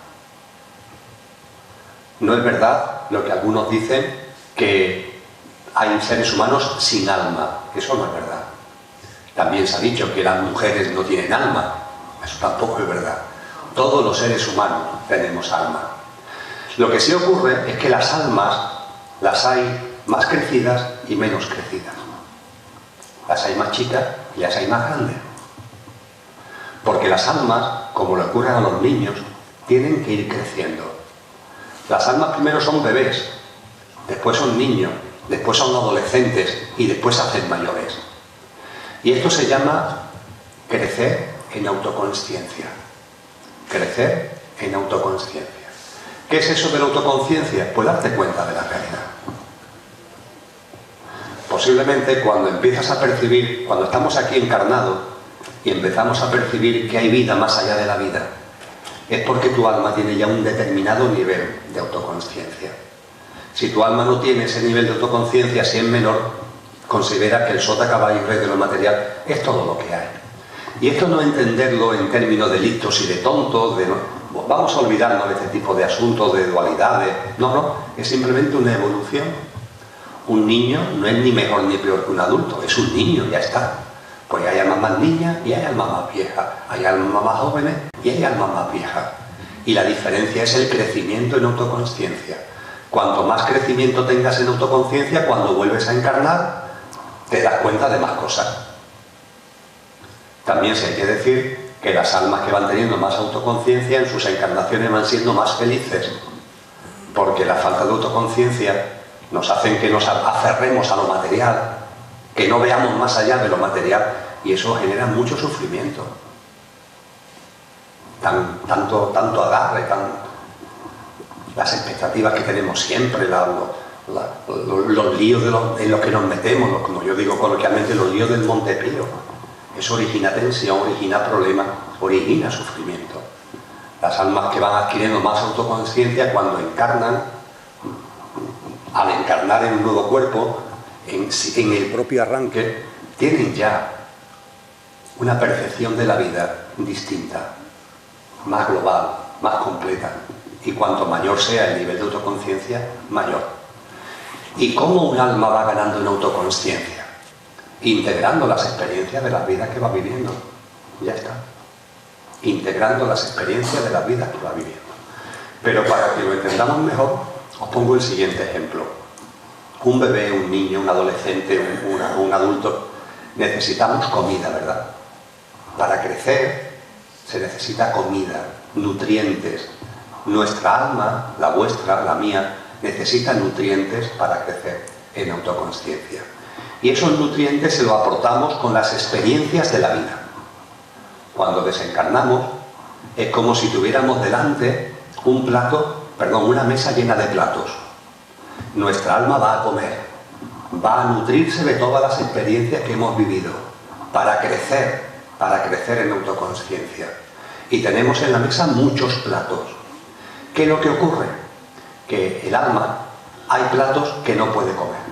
No es verdad lo que algunos dicen, que hay seres humanos sin alma. Eso no es verdad. También se ha dicho que las mujeres no tienen alma. Eso tampoco es verdad. Todos los seres humanos tenemos alma. Lo que sí ocurre es que las almas las hay más crecidas y menos crecidas. Las hay más chicas y las hay más grandes. Porque las almas, como le ocurre a los niños, tienen que ir creciendo. Las almas primero son bebés, después son niños, después son adolescentes y después se hacen mayores. Y esto se llama crecer en autoconsciencia. Crecer en autoconsciencia. ¿Qué es eso de la autoconsciencia? Pues darte cuenta de la realidad. Posiblemente cuando empiezas a percibir, cuando estamos aquí encarnados y empezamos a percibir que hay vida más allá de la vida, es porque tu alma tiene ya un determinado nivel de autoconsciencia. Si tu alma no tiene ese nivel de autoconsciencia, si es menor, considera que el sota, caballo y rey de lo material es todo lo que hay. Y esto no entenderlo en términos de listos y de tontos, vamos a olvidarnos de este tipo de asuntos, de dualidades. No, es simplemente una evolución. Un niño no es ni mejor ni peor que un adulto, es un niño, ya está. Pues hay almas más niñas y hay almas más viejas, hay almas más jóvenes y hay almas más viejas. Y la diferencia es el crecimiento en autoconsciencia. Cuanto más crecimiento tengas en autoconsciencia, cuando vuelves a encarnar, te das cuenta de más cosas. También se hay que decir que las almas que van teniendo más autoconsciencia en sus encarnaciones van siendo más felices, porque la falta de autoconsciencia nos hace que nos aferremos a lo material, que no veamos más allá de lo material, y eso genera mucho sufrimiento. Tanto agarre, las expectativas que tenemos siempre, los líos en los que nos metemos, como yo digo coloquialmente, los líos del Montepío. Eso origina tensión, origina problemas, origina sufrimiento. Las almas que van adquiriendo más autoconsciencia cuando encarnan, al encarnar en un nuevo cuerpo, en el propio arranque, tienen ya una percepción de la vida distinta, más global, más completa. Y cuanto mayor sea el nivel de autoconsciencia, mayor. ¿Y cómo un alma va ganando en autoconsciencia? Integrando las experiencias de las vidas que va viviendo. Ya está. Integrando las experiencias de las vidas que va viviendo. Pero para que lo entendamos mejor, os pongo el siguiente ejemplo. Un bebé, un niño, un adolescente, un adulto, necesitamos comida, ¿verdad? Para crecer se necesita comida, nutrientes. Nuestra alma, la vuestra, la mía, necesita nutrientes para crecer en autoconsciencia. Y esos nutrientes se los aportamos con las experiencias de la vida. Cuando desencarnamos, es como si tuviéramos delante una mesa llena de platos. Nuestra alma va a comer, va a nutrirse de todas las experiencias que hemos vivido para crecer en autoconsciencia. Y tenemos en la mesa muchos platos. ¿Qué es lo que ocurre? Que el alma, hay platos que no puede comer.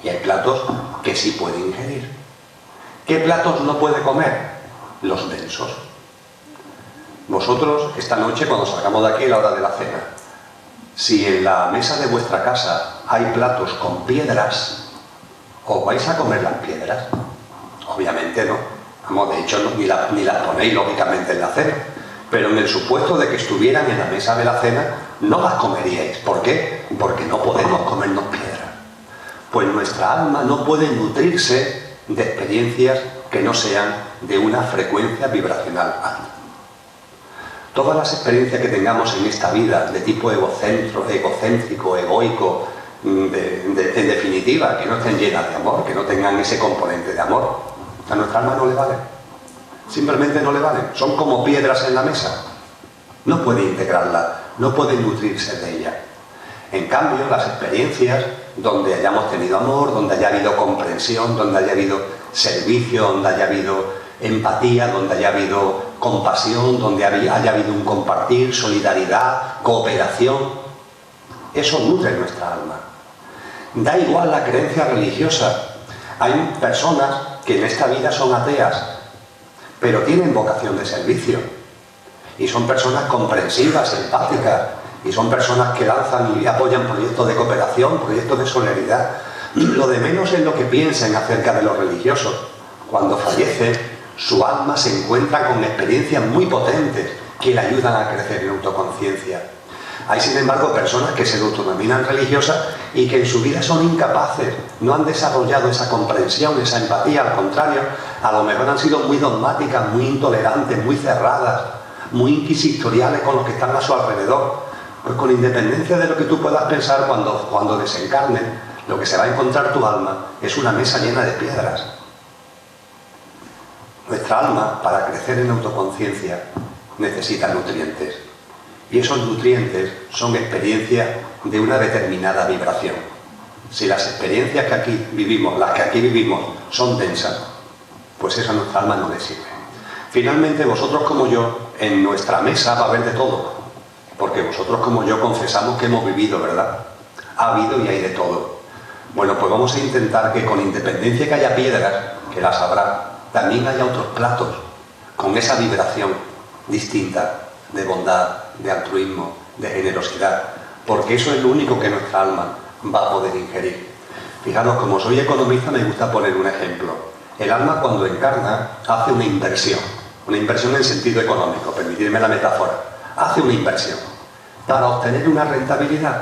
Y hay platos que sí puede ingerir. ¿Qué platos no puede comer? Los densos. Vosotros, esta noche, cuando salgamos de aquí a la hora de la cena, si en la mesa de vuestra casa hay platos con piedras, ¿os vais a comer las piedras? Obviamente no. De hecho, ni las ponéis lógicamente en la cena. Pero en el supuesto de que estuvieran en la mesa de la cena, no las comeríais. ¿Por qué? Porque no podemos comernos piedras. Pues nuestra alma no puede nutrirse de experiencias que no sean de una frecuencia vibracional alta. Todas las experiencias que tengamos en esta vida de tipo egocéntrico, egoico, en definitiva, que no estén llenas de amor, que no tengan ese componente de amor, a nuestra alma no le valen. Simplemente no le valen. Son como piedras en la mesa. No puede integrarlas, no puede nutrirse de ella. En cambio, las experiencias donde hayamos tenido amor, donde haya habido comprensión, donde haya habido servicio, donde haya habido empatía, donde haya habido compasión, donde haya habido un compartir, solidaridad, cooperación, eso nutre nuestra alma. Da igual la creencia religiosa. Hay personas que en esta vida son ateas, pero tienen vocación de servicio. Y son personas comprensivas, empáticas, y son personas que lanzan y apoyan proyectos de cooperación, proyectos de solidaridad. Lo de menos es lo que piensen acerca de los religiosos. Cuando fallecen, su alma se encuentra con experiencias muy potentes que le ayudan a crecer en autoconsciencia. Hay, sin embargo, personas que se autodenominan religiosas y que en su vida son incapaces, no han desarrollado esa comprensión, esa empatía. Al contrario, a lo mejor han sido muy dogmáticas, muy intolerantes, muy cerradas, muy inquisitoriales con los que están a su alrededor. Pues con independencia de lo que tú puedas pensar, cuando desencarnen, lo que se va a encontrar tu alma es una mesa llena de piedras. Nuestra alma, para crecer en autoconsciencia, necesita nutrientes. Y esos nutrientes son experiencias de una determinada vibración. Si las experiencias que aquí vivimos, son densas, pues eso a nuestra alma no le sirve. Finalmente, vosotros como yo, en nuestra mesa va a haber de todo. Porque vosotros como yo confesamos que hemos vivido, ¿verdad? Ha habido y hay de todo. Bueno, pues vamos a intentar que con independencia que haya piedras, que las habrá, también haya otros platos con esa vibración distinta de bondad, de altruismo, de generosidad, porque eso es lo único que nuestra alma va a poder ingerir. Fijaros, como soy economista me gusta poner un ejemplo. El alma cuando encarna hace una inversión. una inversión en sentido económico, permitirme la metáfora, hace una inversión para obtener una rentabilidad.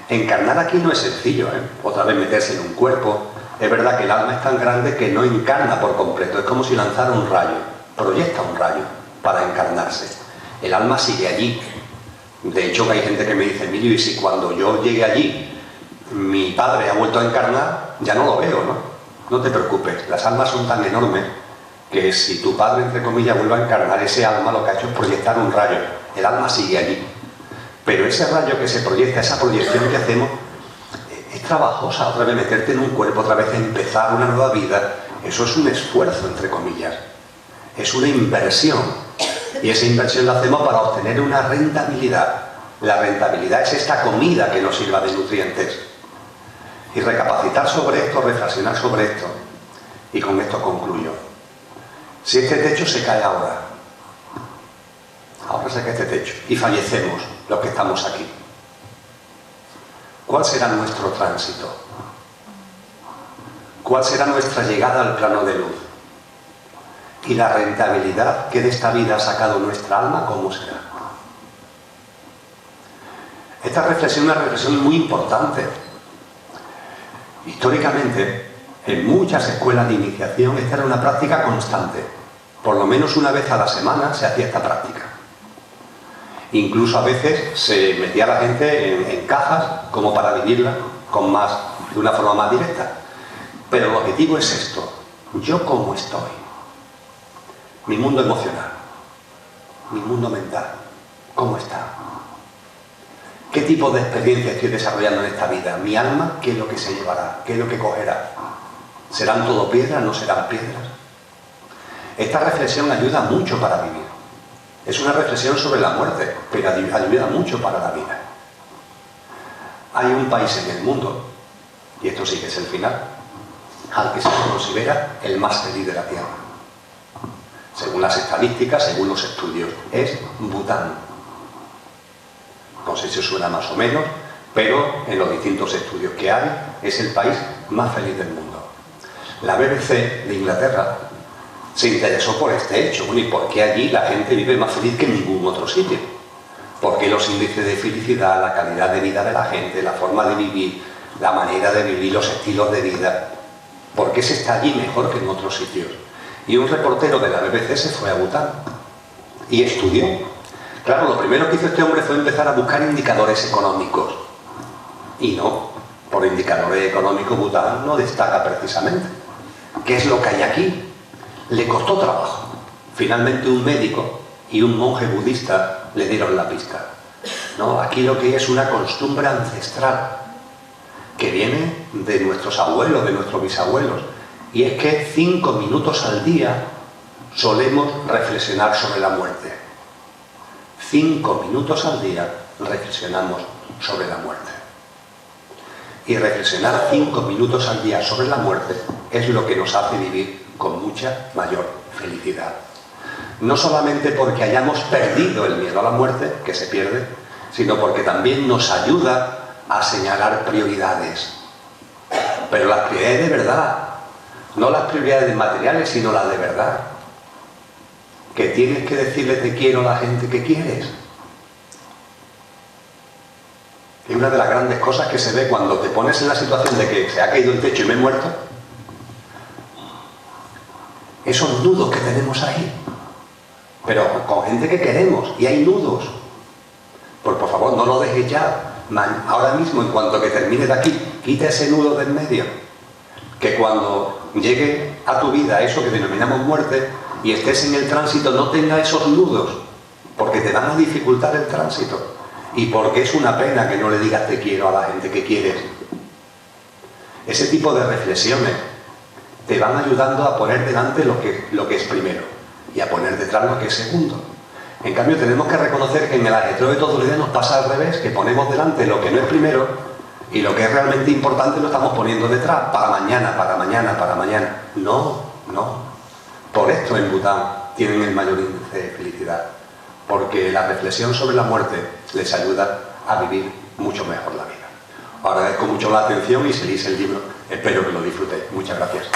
Encarnar aquí no es sencillo, ¿eh? Otra vez meterse en un cuerpo. Es verdad que el alma es tan grande que no encarna por completo, es como si lanzara un rayo, proyecta un rayo para encarnarse. El alma sigue allí. De hecho, hay gente que me dice, Emilio, y si cuando yo llegue allí mi padre ha vuelto a encarnar, ya no lo veo, ¿no? No te preocupes, las almas son tan enormes que si tu padre, entre comillas, vuelve a encarnar, ese alma lo que ha hecho es proyectar un rayo. El alma sigue allí. Pero ese rayo que se proyecta, esa proyección que hacemos, es trabajosa. Otra vez meterte en un cuerpo, otra vez empezar una nueva vida. Eso es un esfuerzo, entre comillas. Es una inversión. Y esa inversión la hacemos para obtener una rentabilidad. La rentabilidad es esta comida que nos sirva de nutrientes. Y recapacitar sobre esto, reflexionar sobre esto. Y con esto concluyo. Si este techo se cae ahora se cae este techo y fallecemos los que estamos aquí, ¿cuál será nuestro tránsito? ¿Cuál será nuestra llegada al plano de luz? Y la rentabilidad que de esta vida ha sacado nuestra alma, ¿cómo será? Esta reflexión es una reflexión muy importante. Históricamente, en muchas escuelas de iniciación, esta era una práctica constante. Por lo menos una vez a la semana se hacía esta práctica. Incluso a veces se metía a la gente en cajas como para vivirla de una forma más directa. Pero el objetivo es esto: ¿yo cómo estoy? Mi mundo emocional, mi mundo mental, ¿cómo está? ¿Qué tipo de experiencia estoy desarrollando en esta vida? Mi alma, ¿qué es lo que se llevará? ¿Qué es lo que cogerá? ¿Serán todo piedras? ¿No serán piedras? Esta reflexión ayuda mucho para vivir. Es una reflexión sobre la muerte, pero ayuda mucho para la vida. Hay un país en el mundo, y esto sí que es el final, al que se considera el más feliz de la Tierra. Según las estadísticas, según los estudios, es Bután. No sé si os suena más o menos, pero en los distintos estudios que hay, es el país más feliz del mundo. La BBC de Inglaterra se interesó por este hecho. Bueno, ¿y por qué allí la gente vive más feliz que en ningún otro sitio? ¿Por qué los índices de felicidad, la calidad de vida de la gente, la forma de vivir, la manera de vivir, los estilos de vida? ¿Por qué se está allí mejor que en otros sitios? Y un reportero de la BBC se fue a Bután y estudió. Claro, lo primero que hizo este hombre fue empezar a buscar indicadores económicos. Y no, por indicadores económicos Bután no destaca precisamente. ¿Qué es lo que hay aquí? Le costó trabajo. Finalmente un médico y un monje budista le dieron la pista. No, aquí lo que hay es una costumbre ancestral que viene de nuestros abuelos, de nuestros bisabuelos. Y es que 5 minutos al día solemos reflexionar sobre la muerte. 5 minutos al día reflexionamos sobre la muerte. Y reflexionar 5 minutos al día sobre la muerte es lo que nos hace vivir con mucha mayor felicidad. No solamente porque hayamos perdido el miedo a la muerte, que se pierde, sino porque también nos ayuda a señalar prioridades. Pero las prioridades de verdad, no las prioridades materiales, sino las de verdad. Que tienes que decirle te quiero a la gente que quieres. Y una de las grandes cosas que se ve cuando te pones en la situación de que se ha caído el techo y me he muerto, esos nudos que tenemos ahí, pero con gente que queremos, y hay nudos. Pues por favor, no lo dejes ya. Ahora mismo, en cuanto que termine de aquí, quita ese nudo del medio. Que cuando llegue a tu vida eso que denominamos muerte y estés en el tránsito, no tenga esos nudos, porque te van a dificultar el tránsito. Y porque es una pena que no le digas te quiero a la gente que quieres. Ese tipo de reflexiones te van ayudando a poner delante lo que es primero y a poner detrás lo que es segundo. En cambio, tenemos que reconocer que en el ajetreo de todos los días nos pasa al revés, que ponemos delante lo que no es primero y lo que es realmente importante lo estamos poniendo detrás, para mañana, para mañana, para mañana. No, no. Por esto en Bután tienen el mayor índice de felicidad, porque la reflexión sobre la muerte les ayuda a vivir mucho mejor la vida. Agradezco mucho la atención y si leéis el libro, espero que lo disfrutéis. Muchas gracias.